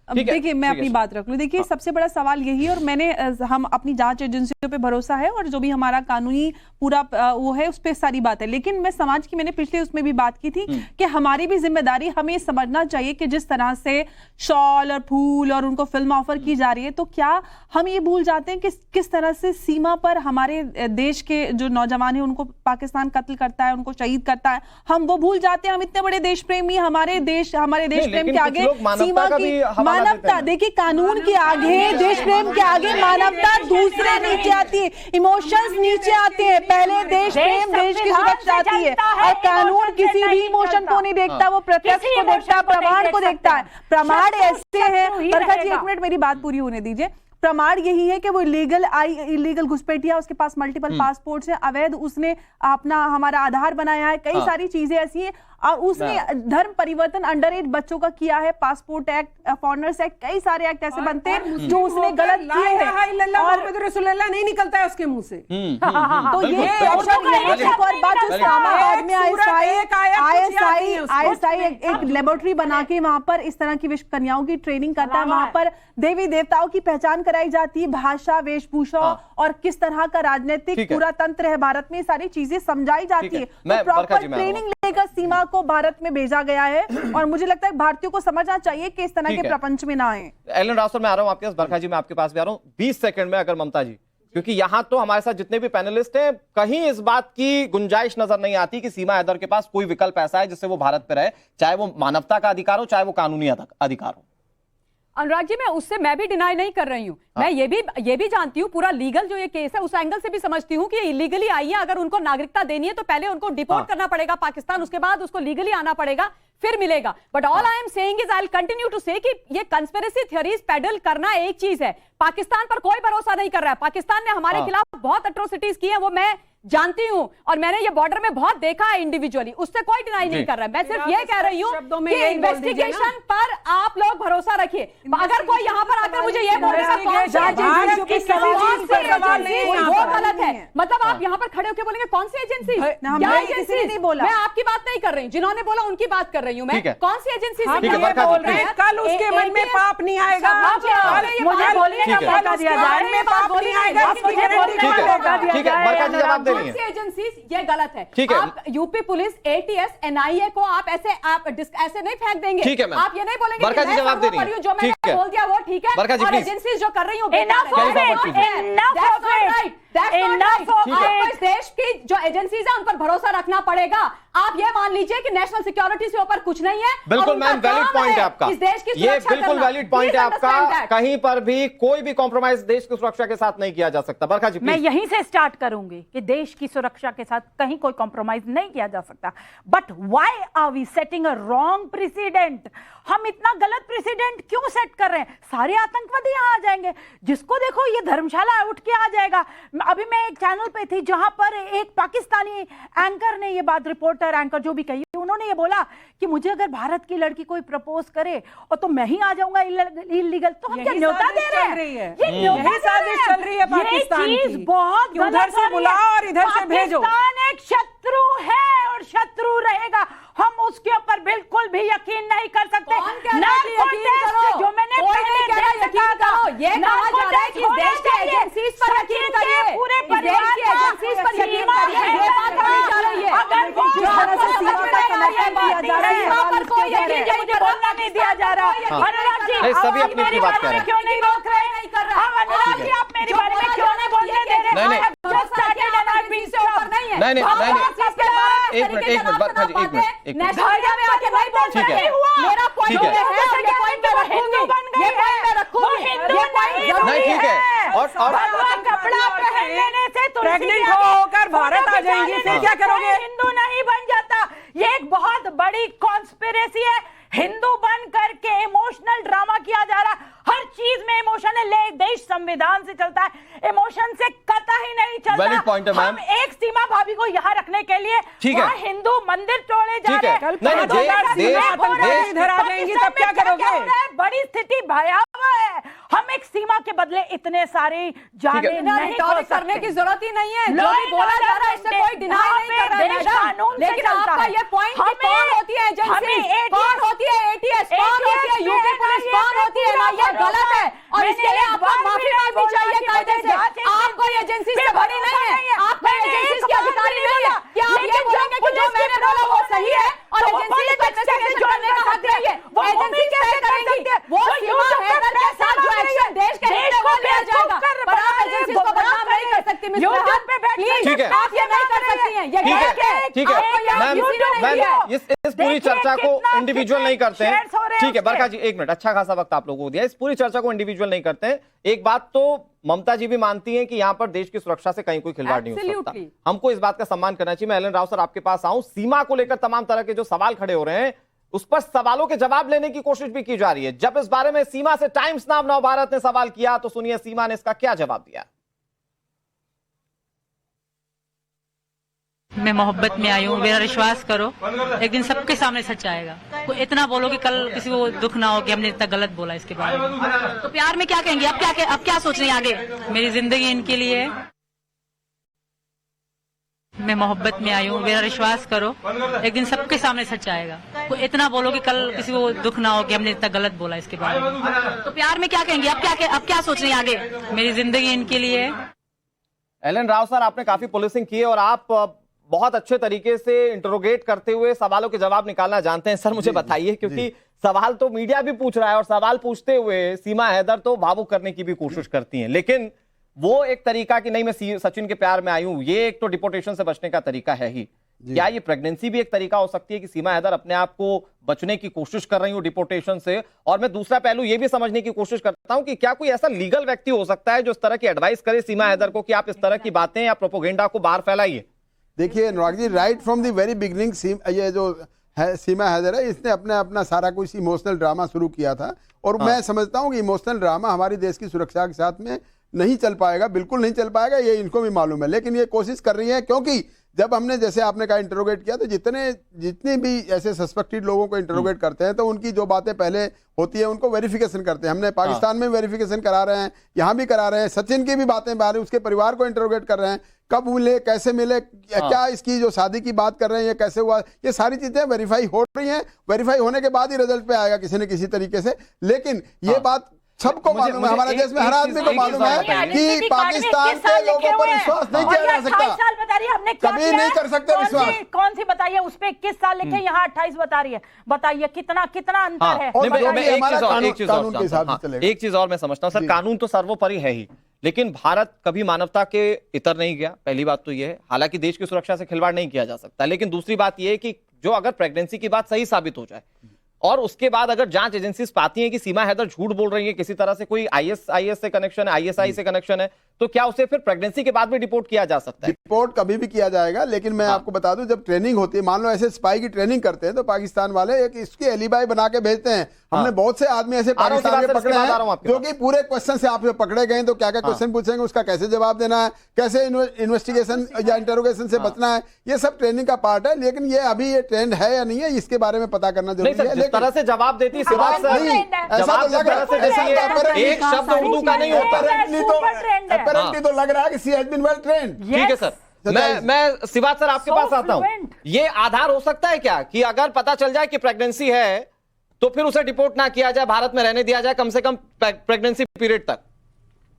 देखिए मैं अपनी बात रख लूं। देखिए सबसे बड़ा सवाल यही है, और हम अपनी जांच एजेंसियों पे भरोसा है, और जो भी हमारा कानूनी पूरा वो है उस पर सारी बात है। लेकिन मैं समाज की, मैंने पिछले उसमें भी बात की थी कि हमारी भी जिम्मेदारी, हमें समझना चाहिए कि जिस तरह से शॉल और फूल और उनको फिल्म ऑफर की जा रही है, तो क्या हम ये भूल जाते हैं कि किस तरह से सीमा पर हमारे देश के जो नौजवान है उनको पाकिस्तान कत्ल करता है, उनको शहीद करता है। हम वो भूल जाते हैं। हम इतने बड़े देश प्रेमी, हमारे देश प्रेम के आगे सीमा की मानवता, देखिए कानून के आगे, देश प्रेम के आगे मानवता दूसरे नीचे आती है, इमोशंस नीचे आते हैं। पहले देश प्रेम, देश की सुरक्षा आती है, और कानून किसी भी इमोशन को नहीं देखता, वो प्रत्यक्ष को देखता है, प्रमाण को देखता है। प्रमाण ऐसे हैं, बरखा जी एक मिनट मेरी बात पूरी होने दीजिए। प्रमाण यही है कि वो इलीगल घुसपैठिया, उसके पास मल्टीपल पासपोर्ट्स हैं, अवैध उसने अपना हमारा आधार बनाया है, कई सारी चीजें ऐसी हैं, और उसने धर्म परिवर्तन अंडर एज बच्चों का किया है, पासपोर्ट एक्ट, फॉरेनर्स एक्ट, कई सारे एक्ट ऐसे बनते हैं जो उसने गलत किए हैं, और रसूलुल्लाह नहीं निकलता है उसके मुंह से। तो ये एक और बात, जो इस्लामाबाद में ISI एक लेबोरेटरी बना के वहां पर इस तरह की विश्व कन्याओं की ट्रेनिंग करता है, वहां पर देवी देवताओं की पहचान कराई जाती है, भाषा, वेशभूषा और किस तरह का राजनीतिक पूरा तंत्र है भारत में, सारी चीजें समझाई जाती है। तो प्रॉपर ट्रेनिंग लेकर सीमा को भारत में भेजा गया है, और मुझे लगता है भारतीयों को समझना चाहिए कि इस तरह के प्रपंच में ना आए। एलन राउसर, मैं आ रहा हूं आपके पास, बरखा जी मैं आपके पास भी आ रहा हूं 20 सेकंड में। अगर ममता जी, क्योंकि यहां तो हमारे साथ जितने भी पैनलिस्ट हैं, कहीं इस बात की गुंजाइश नजर नहीं आती कि सीमा हैदर के पास कोई विकल्प ऐसा है जिससे वो भारत पे रहे, चाहे वो मानवता का अधिकार हो, चाहे वो कानूनी अधिकार हो। अनुराग जी, मैं भी डिनाई नहीं कर रही हूँ। मैं ये भी जानती हूँ पूरा लीगल जो ये केस है उस एंगल से भी समझती हूँ कि इलीगली आई है। अगर उनको नागरिकता देनी है तो पहले उनको डिपोर्ट करना पड़ेगा पाकिस्तान, उसके बाद उसको लीगली आना पड़ेगा, फिर मिलेगा। But all I am saying is I will continue to say कि ये कंस्पिरेसी थ्योरीज पेडल करना एक चीज है, पाकिस्तान पर कोई भरोसा नहीं कर रहा है। पाकिस्तान ने हमारे खिलाफ बहुत एट्रोसिटीज की है, वो मैं जानती हूँ, और मैंने ये बॉर्डर में बहुत देखा है इंडिविजुअली, उससे कोई डिनाई नहीं कर रहा है। मैं सिर्फ ये कह रही हूँ कि इन्वेस्टिगेशन पर आप लोग भरोसा रखिए। अगर कोई यहाँ पर आकर मुझे ये बोलेगा वो गलत है, मतलब आप यहाँ पर खड़े होकर बोलेंगे कौन सी एजेंसी, क्या एजेंसी नहीं बोला। मैं आपकी बात नहीं कर रही हूँ, जिन्होंने बोला उनकी बात कर रही हूँ मैं। कौन सी एजेंसी से बोल रहे हैं? कल उसके मन में पाप नहीं आएगा, मुझे बोलिए एजेंसीज, ये गलत है। आप यूपी पुलिस, एटीएस, एनआईए को आप ऐसे नहीं फेंक देंगे। आप ये नहीं बोलेंगे बरखा जी जवाब दे रही हैं। जो मैंने बोल दिया वो ठीक है, और एजेंसीज जो कर रही हूँ इस देश की जो एजेंसीज है उन पर भरोसा रखना पड़ेगा। आप ये मान लीजिए कि नेशनल सिक्योरिटी से ऊपर कुछ नहीं है। बिल्कुल मैम, वैलिड पॉइंट है आपका, इस देश की ये बिल्कुल वैलिड पॉइंट है आपका। कहीं पर भी कोई भी कॉम्प्रोमाइज देश की सुरक्षा के साथ नहीं किया जा सकता। बरखा जी मैं यहीं से स्टार्ट करूंगी कि देश की सुरक्षा के साथ कहीं कोई कॉम्प्रोमाइज नहीं किया जा सकता। But why are we setting a wrong precedent? हम इतना गलत प्रेसिडेंट क्यों सेट कर रहे हैं? सारे आतंकवादी यहां आ जाएंगे, जिसको देखो ये धर्मशाला उठ के आ जाएगा। अभी मैं एक चैनल पे थी जहां पर एक पाकिस्तानी एंकर ने ये बात, रिपोर्टर एंकर जो भी कही, उन्होंने ये बोला कि मुझे अगर भारत की लड़की कोई प्रपोज करे और तो मैं ही आ जाऊंगा इलीगल। तो हम क्या न्योता दे रहे हैं? ये न्योता साजिश चल रही है पाकिस्तान की। ये चीज बहुत उधर से बुलाओ और इधर से भेजो। पाकिस्तान एक शत्रु है और शत्रु रहेगा, हम उसके ऊपर बिल्कुल भी यकीन नहीं कर सकते। जो मैंने पहले यकीन करो, ये कहा जा रहा है कि देश के एजेंसीज पर यकीन करिए, पूरे परिवार की एजेंसीज पर यकीन करिए, ये बात कही जा रही है। अगर वो मुझे बोलना नहीं दिया जा रहा। अनुराग जी, सभी अपनी अपनी बात कर रहे हैं, क्यों नहीं रोक रहे? अनुराग जी, आप मेरी बारे में क्यों नहीं बोलने दे रहे? नहीं, एक मिनट बरखा जी, एक मिनट। ठीक है, मेरा पॉइंट है, हिंदू बन गए हैं, वो हिंदू नहीं, ठीक है। और कपड़ा पहन लेने से प्रेग्नेंट होकर भारत आ जाएंगी, फिर क्या करोगे? हिंदू नहीं बन जाता। ये एक बहुत बड़ी कॉन्स्पिरेसी है। हिंदू बन करके इमोशनल ड्रामा किया जा रहा है। हर चीज में इमोशन है। देश संविधान से चलता है, इमोशन से कतई नहीं चलता। वैलिड पॉइंट है मैम। हम एक सीमा भाभी को यहाँ रखने के लिए ठीक है, हिंदू मंदिर तोड़े जा रहे हैं। इधर आ जाएंगी तब क्या करोगे? बड़ी स्थिति भयावह है। हम एक सीमा के बदले इतने सारे जाने नहीं करने की जरूरत ही नहीं है। जो भी बोला जा रहा है इससे कोई डिनाई नहीं कर रहा है। लेकिन आपका ये पॉइंट कि कौन होती है एजेंसी, कौन होती है एटीएस, कौन होती है यूपी पुलिस, कौन होती है एनआईए, गलत है। और इसके लिए आपको माफी मांगनी चाहिए कायदे से। आप कोई एजेंसी से बड़ी नहीं है, आप कोई एजेंसी के अधिकारी नहीं है कि आप ये बोलेंगे कि जो मैंने बोला वो सही है और एजेंसी को इन्वेस्टिगेशन करने का हक नहीं है। वो एजेंसी कैसे करेंगी? वो सीमा हैदर के साथ जो एक्शन देश के हित में वो लिया जाएगा, पर आप एजेंसी को बदनाम नहीं कर सकती। ठीक है, आप ये नहीं कर सकती हैं। ये ठीक है मैम, इस पूरी चर्चा को इंडिविजुअल नहीं करते हैं। ठीक है बरखा जी, एक मिनट, अच्छा खासा वक्त आप लोगों को दिया। इस पूरी चर्चा को इंडिविजुअल नहीं करते हैं। एक बात तो ममता जी भी मानती हैं कि यहां पर देश की सुरक्षा से कहीं कोई खिलवाड़ नहीं हो सकता। हमको इस बात का सम्मान करना चाहिए। मैं एलन राव सर आपके पास आऊं, सीमा को लेकर तमाम तरह के जो सवाल खड़े हो रहे हैं उस पर सवालों के जवाब लेने की कोशिश भी की जा रही है। जब इस बारे में सीमा से टाइम्स नाउ नव भारत ने सवाल किया तो सुनिए सीमा ने इसका क्या जवाब दिया। मैं मोहब्बत में आई हूँ, मेरा विश्वास करो, एक दिन सबके सामने सच आएगा। कोई इतना बोलो कि कल किसी को दुख ना हो कि हमने इतना गलत बोला इसके बारे में। तो प्यार में क्या कहेंगे? अब क्या सोच रही हैं आगे? मेरी जिंदगी इनके लिए है। मैं मोहब्बत में आई हूँ, मेरा विश्वास करो, एक दिन सबके सामने सच आएगा। कोई इतना बोलो कि कल किसी को दुख ना हो कि हमने इतना गलत बोला इसके बारे में। तो प्यार में क्या कहेंगे? अब क्या सोच रही हैं आगे? मेरी जिंदगी इनके लिए है। एलन राव सर, आपने काफी पुलिसिंग की है और आप बहुत अच्छे तरीके से इंटरोगेट करते हुए सवालों के जवाब निकालना जानते हैं। सर मुझे बताइए, क्योंकि सवाल तो मीडिया भी पूछ रहा है और सवाल पूछते हुए सीमा हैदर तो भावुक करने की भी कोशिश करती हैं, लेकिन वो एक तरीका कि नहीं मैं सचिन के प्यार में आई हूं, ये एक तो डिपोर्टेशन से बचने का तरीका है ही। क्या ये प्रेगनेंसी भी एक तरीका हो सकती है कि सीमा हैदर अपने आप को बचने की कोशिश कर रही हूँ डिपोर्टेशन से? और मैं दूसरा पहलू ये भी समझने की कोशिश करता हूं कि क्या कोई ऐसा लीगल व्यक्ति हो सकता है जो इस तरह की एडवाइस करे सीमा हैदर को कि आप इस तरह की बातें या प्रोपोगेंडा को बाहर फैलाइए? देखिए Anurag ji, right from the very beginning ये जो है सीमा हैदर है, इसने अपना सारा कुछ इमोशनल ड्रामा शुरू किया था। और मैं समझता हूँ कि इमोशनल ड्रामा हमारी देश की सुरक्षा के साथ में नहीं चल पाएगा, बिल्कुल नहीं चल पाएगा, ये इनको भी मालूम है। लेकिन ये कोशिश कर रही है, क्योंकि जब हमने जैसे आपने कहा इंटरोगेट किया, तो जितने भी ऐसे सस्पेक्टेड लोगों को इंटरोगेट करते हैं तो उनकी जो बातें पहले होती है उनको वेरिफिकेशन करते हैं। हमने पाकिस्तान में वेरिफिकेशन करा रहे हैं, यहाँ भी करा रहे हैं। सचिन की भी बातें बाहर, उसके परिवार को इंटरोगेट कर रहे हैं, कब मिले, कैसे मिले, क्या इसकी जो शादी की बात कर रहे हैं ये कैसे हुआ, ये सारी चीजें वेरीफाई हो रही हैं। वेरीफाई होने के बाद ही रिजल्ट पे आएगा किसी न किसी तरीके से। लेकिन ये बात सबको मालूम है, हमारे देश में हर आदमी को मालूम है कि पाकिस्तान के लोगों पर विश्वास नहीं किया जा सकता, कभी नहीं कर सकते विश्वास। कौन सी बताइए, उस पे 21 साल लिखे, यहाँ 28 बता रही है। बताइए कितना अंतर है। एक चीज और मैं समझता हूँ सर, कानून तो सर्वोपरि है ही, लेकिन भारत कभी मानवता के इतर नहीं गया, पहली बात तो ये है। हालांकि देश की सुरक्षा से खिलवाड़ नहीं किया जा सकता, लेकिन दूसरी बात ये है कि जो अगर प्रेगनेंसी की बात सही साबित हो जाए और उसके बाद अगर जांच एजेंसीज पाती हैं कि सीमा हैदर झूठ बोल रही है, किसी तरह से कोई आईएस से कनेक्शन है, आईएसआई से कनेक्शन है, तो क्या उसे फिर प्रेगनेंसी के बाद भी डिपोर्ट किया जा सकता है? डिपोर्ट कभी भी किया जाएगा, लेकिन मैं आपको बता दूं, जब ट्रेनिंग होती है, मान लो ऐसे स्पाई की ट्रेनिंग करते हैं तो पाकिस्तान वाले एक इसकी एलिबाई बना के भेजते हैं। हमने बहुत से आदमी ऐसे पाकिस्तान में पकड़े हैं जो कि पूरे क्वेश्चन से आप पकड़े गए, तो क्या क्या क्वेश्चन पूछेंगे, उसका कैसे जवाब देना है, कैसे इन्वेस्टिगेशन या इंटरोगेशन से बचना है, ये सब ट्रेनिंग का पार्ट है। लेकिन ये अभी ये ट्रेंड है या नहीं है, इसके बारे में पता करना जरूरी है। जिस तरह से जवाब देती है, एक शब्द उर्दू का नहीं होता, अपेरेंटली तो लग रहा है कि she has been well trained. ठीक है सर, मैं शिवाज सर आपके पास आता हूं। ये आधार हो सकता है क्या कि अगर पता चल जाए कि प्रेगनेंसी है तो फिर उसे डिपोर्ट ना किया जाए, भारत में रहने दिया जाए कम से कम प्रेगनेंसी पीरियड तक?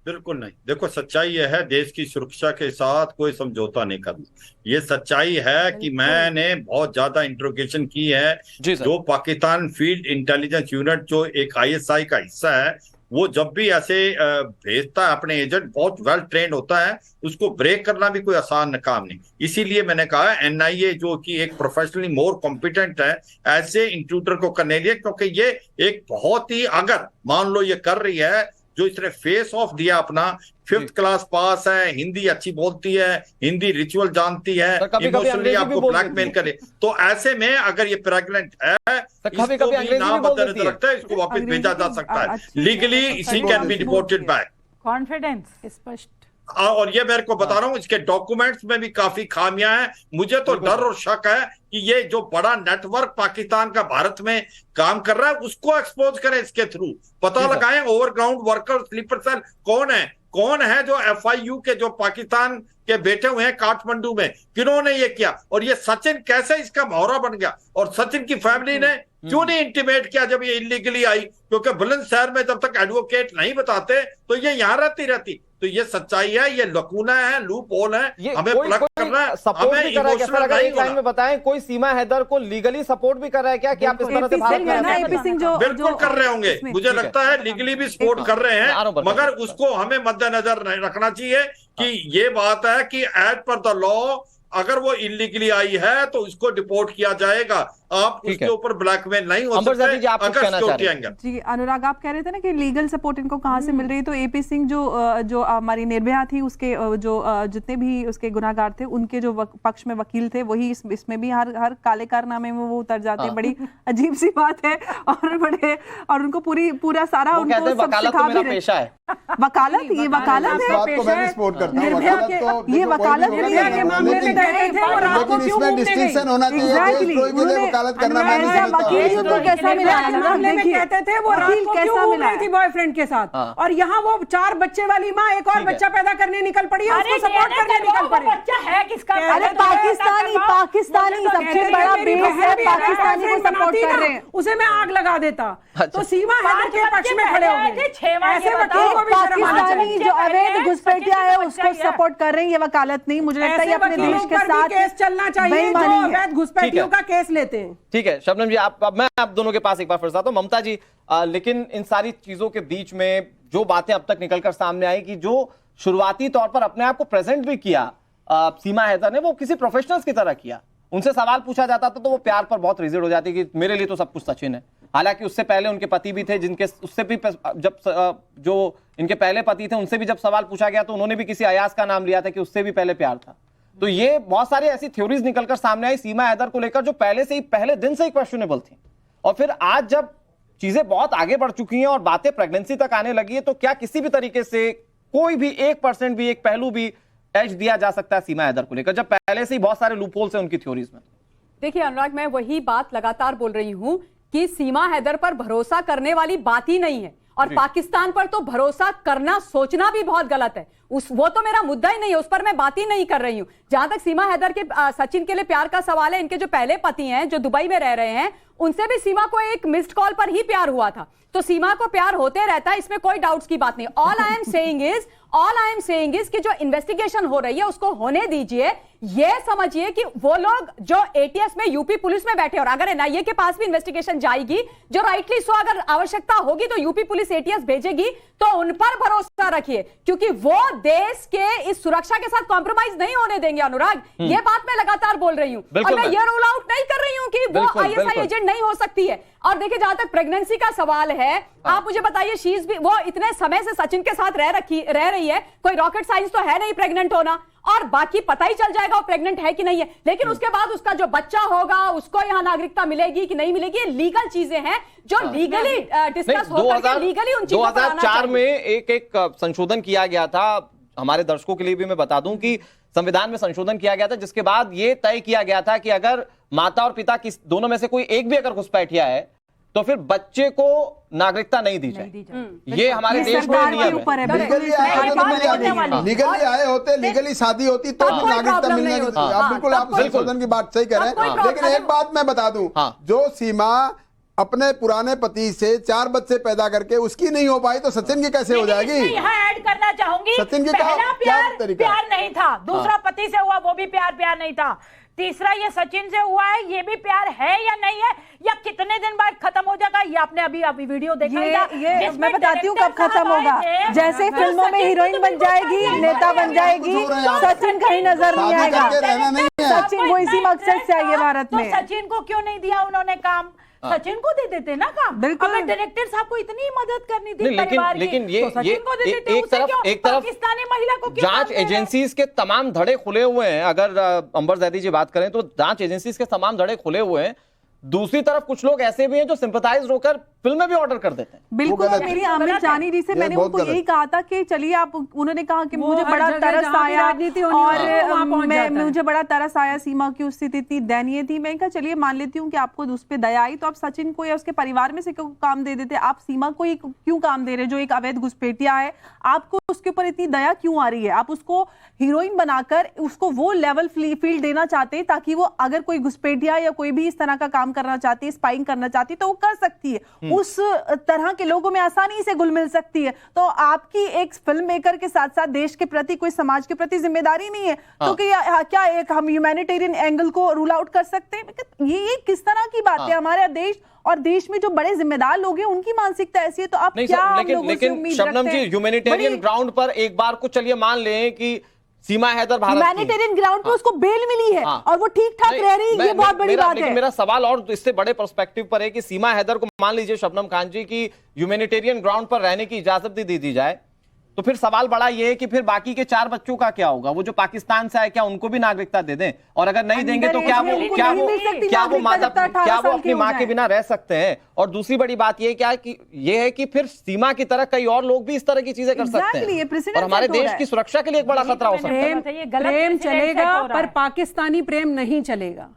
बिल्कुल नहीं। देखो सच्चाई यह है, देश की सुरक्षा के साथ कोई समझौता नहीं करना। ये सच्चाई है कि मैंने बहुत ज्यादा इंट्रोगेशन की है। जो पाकिस्तान फील्ड इंटेलिजेंस यूनिट जो एक आईएसआई का हिस्सा है, वो जब भी ऐसे भेजता है अपने एजेंट, बहुत वेल ट्रेंड होता है, उसको ब्रेक करना भी कोई आसान काम नहीं। इसीलिए मैंने कहा एनआईए जो कि एक प्रोफेशनली मोर कॉम्पिटेंट है ऐसे इंट्रूडर को करने लिए, क्योंकि ये एक बहुत ही, अगर मान लो ये कर रही है, जो इसने फेस ऑफ दिया अपना, 5th क्लास पास है, हिंदी अच्छी बोलती है, हिंदी रिचुअल जानती है, इमोशनली आपको ब्लैकमेल करे, तो ऐसे में अगर ये प्रेग्नेंट है, इसको भी नाम बदल रखता है, इसको वापस भेजा जा सकता है लीगली, इसी can be deported back. Confidence स्पष्ट। और ये मेरे को बता रहा हूं, इसके डॉक्यूमेंट्स में भी काफी खामियां हैं। मुझे तो डर और शक है कि ये जो बड़ा नेटवर्क पाकिस्तान का भारत में काम कर रहा है, उसको एक्सपोज करें इसके थ्रू, पता लगाएं ओवरग्राउंड वर्कर, स्लीपर सेल कौन है जो एफआईयू के जो पाकिस्तान के बैठे हुए हैं काठमांडू में, किन्होंने ये किया, और ये सचिन कैसे इसका मोहरा बन गया, और सचिन की फैमिली ने क्यों नहीं इंटीमेट किया जब ये इलीगली आई, क्योंकि बुलंदशहर में जब तक एडवोकेट नहीं बताते तो ये यहाँ रहती। तो ये सच्चाई है, ये लकूना है, लूप होल है, हमें प्लग करना है, हमें इमोशनल नहीं होना। में बताएं, कोई सीमा हैदर को लीगली सपोर्ट भी कर रहा है क्या कि आप इस तरह से भारत में? बिल्कुल कर रहे होंगे, मुझे लगता है लीगली भी सपोर्ट कर रहे हैं, मगर उसको हमें मद्देनजर रखना चाहिए कि ये बात है कि एज पर द लॉ अगर वो इलीगली आई है तो इसको डिपोर्ट किया जाएगा, आप उसके ऊपर ब्लैकमेल नहीं हो सकते अगर सिक्योरिटी एंगल। जी अनुराग, आप कह रहे थे ना कि लीगल सपोर्ट इनको कहाँ से मिल रही है, तो एपी सिंह जो हमारी निर्भया थी, उसके जो जितने भी उसके गुनाहगार थे, उनके जो पक्ष में वकील थे, वही इसमें भी हर काले कारनामे में वो उतर जाते हैं। बड़ी अजीब सी बात है, और उनको पूरा सारा उनको सब सिखा भी रहे। पेशा है वकालत, ये वकालत है, ये वकालत के मामले में लेकिन इसमें डिस्टिंक्शन होना चाहिए, कोई भी वकालत करना वकील को कैसा मिला, कहते थे वो रात को क्यों घूम रही थी बॉयफ्रेंड के साथ, और यहाँ वो 4 बच्चे वाली माँ एक और बच्चा पैदा करने निकल पड़ी है, उसको सपोर्ट करने निकल पड़ी। बच्चा है किसका? अरे पाकिस्तानी सबसे बड़ा बेस है, पाकिस्तानी को सपोर्ट कर रहे हैं, उसे मैं आग लगा देता। तो सीमा हैदर के पक्ष में खड़े हो गए, ऐसे वकील को भी शर्म आना चाहिए। जो अवैध घुसपैठिया है उसको सपोर्ट कर रहे हैं, ये वकालत नहीं, मुझे लगता है अपने देश के साथ केस चलना चाहिए जो अवैध घुसपैठियों का केस लेते हैं। ठीक है शबनम जी, मैं आप दोनों के पास एक बार फिर से आता हूं। ममता जी, लेकिन इन सारी चीजों के बीच में जो बातें अब तक निकलकर सामने आई कि जो शुरुआती तौर पर अपने आप को प्रेजेंट भी किया सीमा हैदर ने, वो किसी प्रोफेशनल्स की तरह किया, उनसे सवाल पूछा जाता था तो वो प्यार पर बहुत रिजिड हो जाती कि मेरे लिए तो सब कुछ सचिन है। हालांकि उससे पहले उनके पति भी थे जिनके उससे भी जब जो इनके पहले पति थे उनसे भी जब सवाल पूछा गया तो उन्होंने भी किसी अयाज का नाम लिया था कि उससे भी पहले प्यार था। तो ये बहुत सारी ऐसी थ्योरीज निकलकर सामने आई सीमा हैदर को लेकर जो पहले से ही पहले दिन से ही क्वेश्चनेबल थी, और फिर आज जब चीजें बहुत आगे बढ़ चुकी हैं और बातें प्रेगनेंसी तक आने लगी है तो क्या किसी भी तरीके से कोई भी 1% भी, एक पहलू भी एज दिया जा सकता है सीमा हैदर को लेकर, जब पहले से ही बहुत सारे लूपहोल्स हैं उनकी थ्योरीज में? देखिए अनुराग, मैं वही बात लगातार बोल रही हूं कि सीमा हैदर पर भरोसा करने वाली बात ही नहीं है, और पाकिस्तान पर तो भरोसा करना सोचना भी बहुत गलत है। वो तो मेरा मुद्दा ही नहीं है, उस पर मैं बात ही नहीं कर रही हूं। जहां तक सीमा हैदर के सचिन के लिए प्यार का सवाल है, इनके जो पहले पति हैं जो दुबई में रह रहे हैं, उनसे भी सीमा को एक मिस्ड कॉल पर ही प्यार हुआ था, तो सीमा को प्यार होते रहता है, इसमें कोई डाउट्स की बात नहीं। All I am saying is कि जो इन्वेस्टिगेशन हो रही है उसको होने दीजिए। ये समझिए कि वो लोग जो एटीएस में यूपी पुलिस में बैठे, और अगर एनआईए के पास भी इन्वेस्टिगेशन जाएगी, जो राइटली सो अगर आवश्यकता होगी तो यूपी पुलिस एटीएस भेजेगी, तो उन पर भरोसा रखिए, क्योंकि वो देश के इस सुरक्षा के साथ कॉम्प्रोमाइज नहीं होने देंगे। अनुराग, ये बात मैं लगातार बोल रही हूं, और मैं ये रूल आउट नहीं कर रही हूं कि वो आईएसआई एजेंट नहीं हो सकती है। और देखिए, जहां तक प्रेगनेंसी का सवाल है, आप मुझे बताइए, शीज भी वो इतने समय से सचिन के साथ रह रही है, कोई रॉकेट साइंस तो है नहीं प्रेग्नेंट होना, और बाकी पता ही चल जाएगा वो प्रेग्नेंट है कि नहीं है। लेकिन उसके बाद उसका जो बच्चा होगा उसको यहाँ नागरिकता मिलेगी कि नहीं मिलेगी, ये लीगल चीजें हैं जो लीगली डिस्कस होकर लीगली उन चीजों पर आना चाहिए। 2004 में एक संशोधन किया गया था, हमारे दर्शकों के लिए भी मैं बता दूं कि संविधान में संशोधन किया गया था, जिसके बाद यह तय किया गया था कि अगर माता और पिता दोनों में से कोई एक भी अगर घुसपैठिया है तो फिर बच्चे को नागरिकता नहीं दी जाए। ये हमारे देश में नियम है। लीगली आए होते, लीगली शादी होती तो नागरिकता मिलने की। बिल्कुल आप संशोधन की बात सही कह रहे हैं, लेकिन एक बात मैं बता दूं, जो सीमा अपने पुराने पति से 4 बच्चे पैदा करके उसकी नहीं हो पाई तो सचिन की कैसे हो जाएगी? यहाँ ऐड करना चाहूंगी, सचिन की पहला प्यार नहीं था, दूसरा पति से हुआ वो भी प्यार नहीं था, तीसरा ये सचिन से हुआ है, ये भी प्यार है या नहीं है, या कितने दिन बाद खत्म हो जाएगा? ये आपने अभी वीडियो देखा ये मैं बताती हूँ कब खत्म होगा। जैसे फिल्मों में हीरोइन बन जाएगी, नेता बन जाएगी, सचिन कहीं नजर नहीं आएगा। सचिन को इसी मकसद से आइए भारत में। सचिन को क्यों नहीं दिया उन्होंने काम? सचिन को दे देते ना काम। बिल्कुल, अगर डायरेक्टर साहब को इतनी मदद करनी थी परिवार की, लेकिन ये एक तरफ पाकिस्तानी महिला को जांच एजेंसीज के तमाम धड़े खुले हुए हैं। अगर अंबर जैदी जी बात करें तो जांच एजेंसीज के तमाम धड़े खुले हुए हैं। दूसरी तरफ कुछ लोग ऐसे भी हैं जो सिंपैथाइज होकर फिल्में भी ऑर्डर कर देते हैं। बिल्कुल, मेरी आमिर जानी जी से मैंने उनको यही कहा था कि चलिए आप, उन्होंने कहा कि मुझे बड़ा तरस आया और मुझे बड़ा तरस आया, सीमा की स्थिति इतनी दयनीय थी। मैं कहा चलिए मान लेती हूँ कि आपको उस पर दया आई, तो आप सचिन को या उसके परिवार में से क्यों काम दे देते? आप सीमा को ही क्यों काम दे रहे, जो एक अवैध घुसपैठिया है? आपको उसके ऊपर इतनी दया क्यों आ रही है? आप उसको हीरोइन बनाकर उसको वो लेवल फील्ड देना चाहते हैं ताकि वो अगर कोई घुसपैठिया या कोई भी इस तरह का काम करना चाहती है, स्पाइंग करना चाहती है, तो वो कर सकती है। उस तरह के लोगों में आसानी से घुल मिल सकती है। तो आपकी एक फिल्म मेकर के साथ साथ देश के प्रति, कोई समाज के प्रति जिम्मेदारी नहीं है? तो क्या एक हम ह्यूमैनिटेरियन एंगल को रूल आउट कर सकते हैं? ये किस तरह की बात है? हमारे देश और देश में जो बड़े जिम्मेदार लोग हैं उनकी मानसिकता ऐसी है, तो आप क्या लेकिन शबनम जी, ह्यूमैनिटेरियन ग्राउंड पर एक बार को चलिए मान लें कि सीमा हैदर भारत की ह्यूमैनिटेरियन ग्राउंड पे उसको बेल मिली है और वो ठीक ठाक रह रही है, ये बहुत बड़ी बात है। मेरा सवाल और इससे बड़े पर्सपेक्टिव पर है कि सीमा हैदर को मान लीजिए शबनम खान जी की ह्यूमैनिटेरियन ग्राउंड पर रहने की इजाजत दी जाए, तो फिर सवाल बड़ा ये है कि फिर बाकी के 4 बच्चों का क्या होगा? वो जो पाकिस्तान से आए, क्या उनको भी नागरिकता दे दें? और अगर नहीं देंगे तो क्या वो अपनी माँ के बिना रह सकते हैं? और दूसरी बड़ी बात ये है कि फिर सीमा की तरह कई और लोग भी इस तरह की चीजें कर सकते हैं, और हमारे देश की सुरक्षा के लिए एक बड़ा खतरा हो सकता है। प्रेम चलेगा पर पाकिस्तानी प्रेम नहीं चलेगा।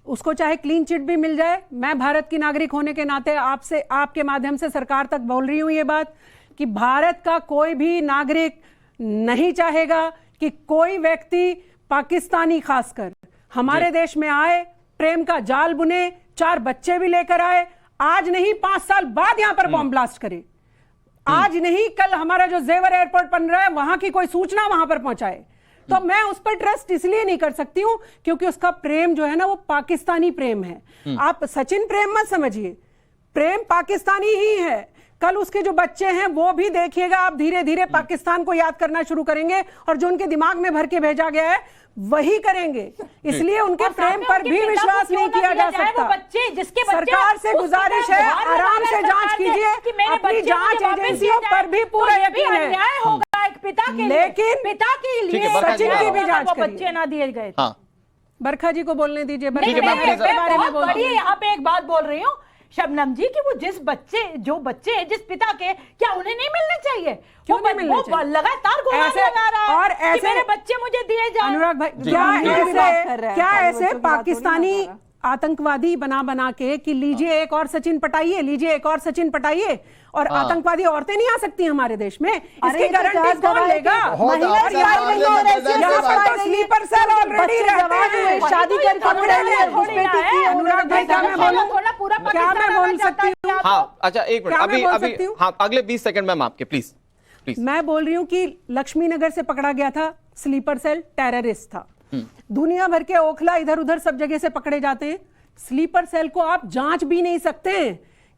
उसको चाहे क्लीन चिट भी मिल जाए। मैं भारत की नागरिक होने के नाते आपसे, आपके माध्यम से सरकार तक बोल रही हूं ये बात कि भारत का कोई भी नागरिक नहीं चाहेगा कि कोई व्यक्ति पाकिस्तानी खासकर हमारे देश में आए, प्रेम का जाल बुने, 4 बच्चे भी लेकर आए, आज नहीं 5 साल बाद यहां पर बॉम्ब ब्लास्ट करे, आज नहीं कल हमारा जो जेवर एयरपोर्ट बन रहा है वहां की कोई सूचना वहां पर पहुंचाए। तो मैं उस पर ट्रस्ट इसलिए नहीं कर सकती हूं क्योंकि उसका प्रेम जो है ना वो पाकिस्तानी प्रेम है। आप सचिन प्रेम मत समझिए, प्रेम पाकिस्तानी ही है। कल उसके जो बच्चे हैं वो भी देखिएगा आप, धीरे धीरे पाकिस्तान को याद करना शुरू करेंगे और जो उनके दिमाग में भर के भेजा गया है वही करेंगे। इसलिए उनके प्रेम पर भी विश्वास नहीं किया जा सकता। बच्चे जिसके सरकार से गुजारिश है, आराम से जांच कीजिए, अपनी जांच एजेंसियों पर भी पूरा यकीन है। होगा एक पिता के, लेकिन पिता के लिए सचिन की भी जांच करिए। बच्चे ना दिए गए। बरखा जी को बोलने दीजिए। आप एक बात बोल रही हूँ शबनम जी कि वो जिस बच्चे जिस पिता के, क्या उन्हें नहीं मिलने चाहिए? क्यों नहीं मिलने चाहिए? लगातार गुहार लगा रहा है और ऐसे कि मेरे बच्चे मुझे दिए जाएं। अनुराग भाई, क्या ऐसे पाकिस्तानी आतंकवादी बना के कि लीजिए एक और सचिन पटाइए, लीजिए एक और सचिन पटाइए, और आतंकवादी औरतें नहीं आ सकती हमारे देश में? इसकी गारंटी कौन लेगा? स्लीपर सेल ऑलरेडी रहते हैं, शादी करके। अनुराग भाई क्या मैं बोलूं? क्या मैं बोल सकती हूँ? हाँ अच्छा एक मिनट, अभी हाँ अगले 20 सेकंड मैम आपके, प्लीज। मैं बोल रही हूँ कि लक्ष्मी नगर से पकड़ा गया था स्लीपर सेल, टेररिस्ट था। दुनिया भर के ओखला इधर उधर सब जगह से पकड़े जाते हैं। स्लीपर सेल को आप जांच भी नहीं सकते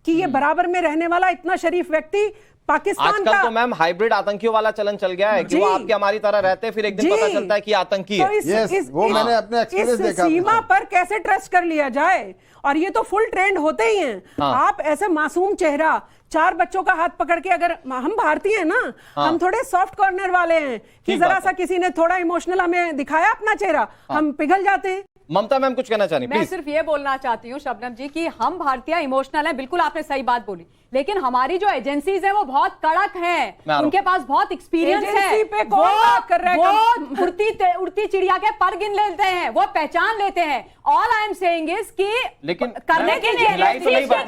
कि ये बराबर में रहने वाला इतना शरीफ व्यक्ति पाकिस्तान आजकल का। तो मैम हाइब्रिड आतंकियों वाला चलन चल गया है कि वो आपकी हमारी तरह रहते हैं, फिर एक दिन पता चलता है कि आतंकी है। तो मैंने अपने एक्सपीरियंस देखा। सीमा पर कैसे ट्रस्ट कर लिया जाए? और ये तो फुल ट्रेंड होते ही हैं। आप ऐसे मासूम चेहरा 4 बच्चों का हाथ पकड़ के, अगर हम भारतीय हैं ना, हम थोड़े सॉफ्ट कॉर्नर वाले हैं कि जरा सा किसी ने थोड़ा इमोशनल हमें दिखाया अपना चेहरा, हम पिघल जाते हैं। ममता मैम कुछ कहना चाहती? मैं सिर्फ ये बोलना चाहती हूँ शबनम जी कि हम भारतीय इमोशनल हैं, बिल्कुल आपने सही बात बोली, लेकिन हमारी जो एजेंसीज हैं वो बहुत कड़क हैं, उनके पास बहुत एक्सपीरियंस है। पे कौन बात कर रहा है? वो उड़ती चिड़िया के पर गिन लेते हैं, वो पहचान लेते हैं। All I am saying is कि लेकिन करने के लिए नहीं बात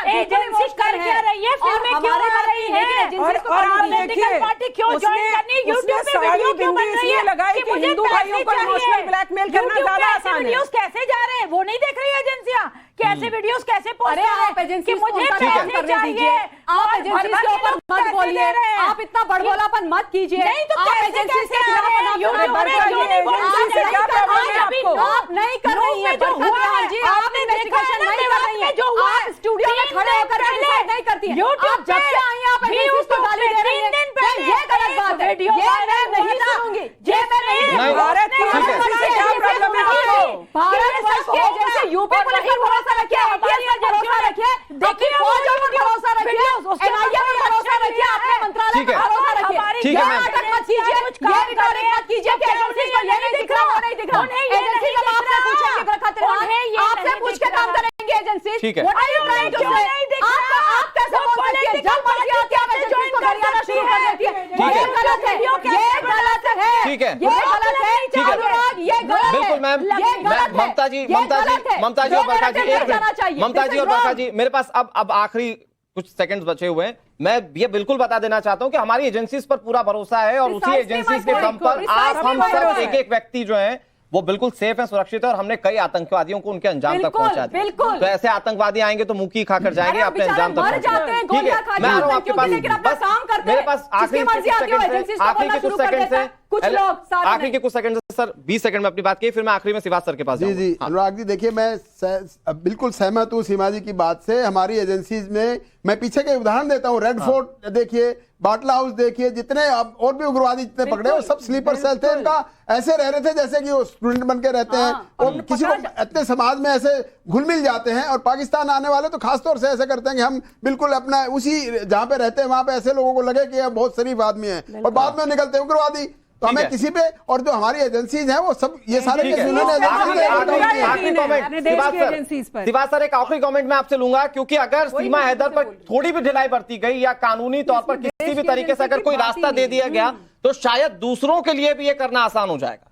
एजेंसी कर क्या रही है, फिल्में क्यों आ रही है, और आप देखिए पार्टी क्यों ज्वाइन करनी, यूट्यूब पे वीडियो क्यों बन रही है लगाई कि हिंदू भाइयों को इमोशनल ब्लैकमेल करना ज्यादा आसान है। वीडियोस कैसे जा रहे हैं वो नहीं देख रही एजेंसियां, कैसे वीडियोस कैसे पोस्ट कर रहे हैं। आप एजेंसी मुझे पैसे चाहिए, आप एजेंसी के ऊपर मत बोलिए, आप इतना बड़बोलापन मत कीजिए। नहीं तो आप एजेंसी से आप नहीं कर रही है जी, आप इन्वेस्टिगेशन नहीं कर रही है, आप स्टूडियो में खड़े होकर नहीं करती है। आप जब से आई हैं आप एजेंसी को गाली दे रही हैं, ये गलत बात है, ये मैं नहीं सुनूंगी, ये मैं नहीं। भारत वर्ष की एजेंसी यूपी पुलिस पर भरोसा रखिए, एटीएस पर भरोसा रखिए, देखिए फौजों पर भरोसा रखिए, एनआईए पर भरोसा रखिए, अपने मंत्रालय पर भरोसा रखिए। ये नाटक मत कीजिए, ये रिटॉरिक मत कीजिए कि एजेंसी को ये नहीं दिख रहा, वो नहीं दिख रहा। एजेंसी का आपसे पूछेंगे बरखा तिवारी, आपसे पूछ के काम करेंगे agency. What are you trying to say? आप कैसे बोल सकती है? जब मर्जी आती है आप एजेंसी को गरियाना शुरू कर देती है। ये गलत है, ये गलत है, ठीक है, ये गलत है, अनुराग ये गलत है, बिल्कुल मैम। ममता जी और बरखा जी, ममता जी और बरखा जी, मेरे पास अब आखिरी कुछ सेकंड्स बचे हुए हैं। मैं ये बिल्कुल बता देना चाहता हूं कि हमारी एजेंसीज पर पूरा भरोसा है और उसी एजेंसीज के दम पर आप हम सब एक व्यक्ति जो है वो बिल्कुल सेफ है, सुरक्षित है, और हमने कई आतंकवादियों को उनके अंजाम तक पहुंचा दिया। तो ऐसे आतंकवादी आएंगे तो मुंह की खाकर जाएंगे, अपने अंजाम तक पहुंचा। ठीक है, मैं आ रहा हूं आपके पास, मेरे पास आखिरी कुछ सेकंड से सर 20 सेकंड में अपनी बात की, फिर मैं आखिरी में सिवाज सर के पास जाऊंगा। जी अनुराग जी देखिए, मैं बिल्कुल सहमत हूं सीमा जी की बात से। हमारी एजेंसीज में मैं पीछे के उदाहरण देता हूं, रेड फोर्ट देखिए, बाटला हाउस देखिए, जितने और भी उग्रवादी जितने पकड़े वो सब स्लीपर सेल थे। इनका ऐसे रह रहे थे जैसे कि वो स्टूडेंट बन के रहते हैं, और किसी को इतने समाज में ऐसे घुल मिल जाते हैं। और पाकिस्तान आने वाले तो खासतौर से ऐसे करते हैं कि हम बिल्कुल अपना उसी जहां पे रहते हैं वहां पे ऐसे लोगों को लगे कि ये बहुत शरीफ आदमी है, और बाद में निकलते हैं उग्रवादी। तो हमें किसी पे, और जो हमारी एजेंसीज हैं वो सब ये सारे सिवाज सर एक आखिरी कमेंट मैं आपसे लूंगा, क्योंकि अगर सीमा हैदर पर थोड़ी भी ढिलाई बरती गई या कानूनी तौर पर किसी भी तरीके से अगर कोई रास्ता दे दिया गया तो शायद दूसरों के लिए भी ये करना आसान हो जाएगा।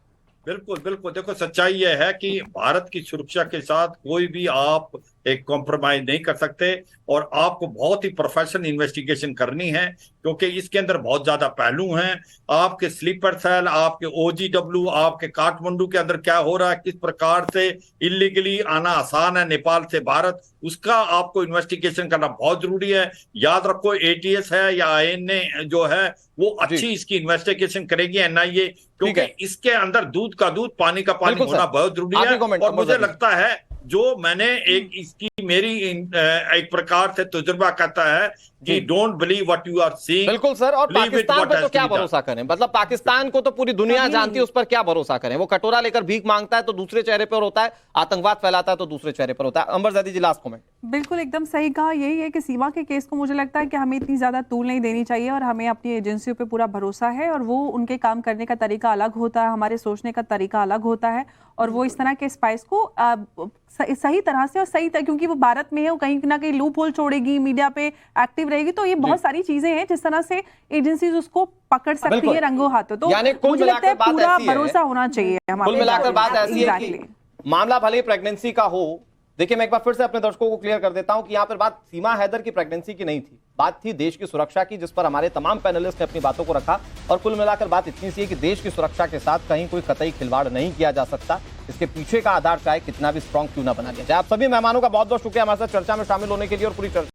बिल्कुल बिल्कुल, देखो सच्चाई यह है कि भारत की सुरक्षा के साथ कोई भी आप एक कॉम्प्रोमाइज नहीं कर सकते, और आपको बहुत ही प्रोफेशनल इन्वेस्टिगेशन करनी है, क्योंकि इसके अंदर बहुत ज्यादा पहलू हैं। आपके स्लीपर सेल, आपके OGW, आपके काठमांडू के अंदर क्या हो रहा है, किस प्रकार से इलीगली आना आसान है नेपाल से भारत, उसका आपको इन्वेस्टिगेशन करना बहुत जरूरी है। याद रखो ATS है या INA जो है वो अच्छी इसकी इन्वेस्टिगेशन करेगी, NIA, क्योंकि इसके अंदर दूध का दूध पानी का पानी होना बहुत जरूरी है। और मुझे लगता है जो मैंने एक इसकी मेरी एक प्रकार से तजुर्बा कहता है कि don't believe what you are seeing. बिल्कुल सर, और पाकिस्तान पर तो क्या भरोसा करें, मतलब पाकिस्तान को तो पूरी दुनिया जानती है, उस पर क्या भरोसा करें। वो कटोरा लेकर भीख मांगता है तो दूसरे चेहरे पर होता है, आतंकवाद फैलाता है तो दूसरे चेहरे पर होता है। अंबर ज़ैदी जी, लास्ट कमेंट। बिल्कुल एकदम सही कहा। यही है कि सीमा के केस को मुझे लगता है कि हमें इतनी ज्यादा तूल नहीं देनी चाहिए और हमें अपनी एजेंसियों पे पूरा भरोसा है, और वो उनके काम करने का तरीका अलग होता है, हमारे सोचने का तरीका अलग होता है, और वो इस तरह के स्पाइस को सही तरह से और क्योंकि वो भारत में है, वो कहीं ना कहीं लूप होल छोड़ेगी, मीडिया पे एक्टिव रहेगी, तो ये बहुत सारी चीजें हैं जिस तरह से एजेंसीज उसको पकड़ सकती है रंगों हाथों। तो मुझे लगता है पूरा भरोसा होना चाहिए हमारे। कुल मिलाकर बात ऐसी है कि मामला भले प्रेगनेंसी का हो, देखिए मैं एक बार फिर से अपने दर्शकों को क्लियर कर देता हूं कि यहां पर बात सीमा हैदर की प्रेगनेंसी की नहीं थी, बात थी देश की सुरक्षा की, जिस पर हमारे तमाम पैनलिस्ट ने अपनी बातों को रखा। और कुल मिलाकर बात इतनी सी है कि देश की सुरक्षा के साथ कहीं कोई कतई खिलवाड़ नहीं किया जा सकता, इसके पीछे का आधार चाहे कितना भी स्ट्रांग क्यों ना बना लिया जाए। आप सभी मेहमानों का बहुत बहुत शुक्रिया हमारे साथ चर्चा में शामिल होने के लिए और पूरी चर्चा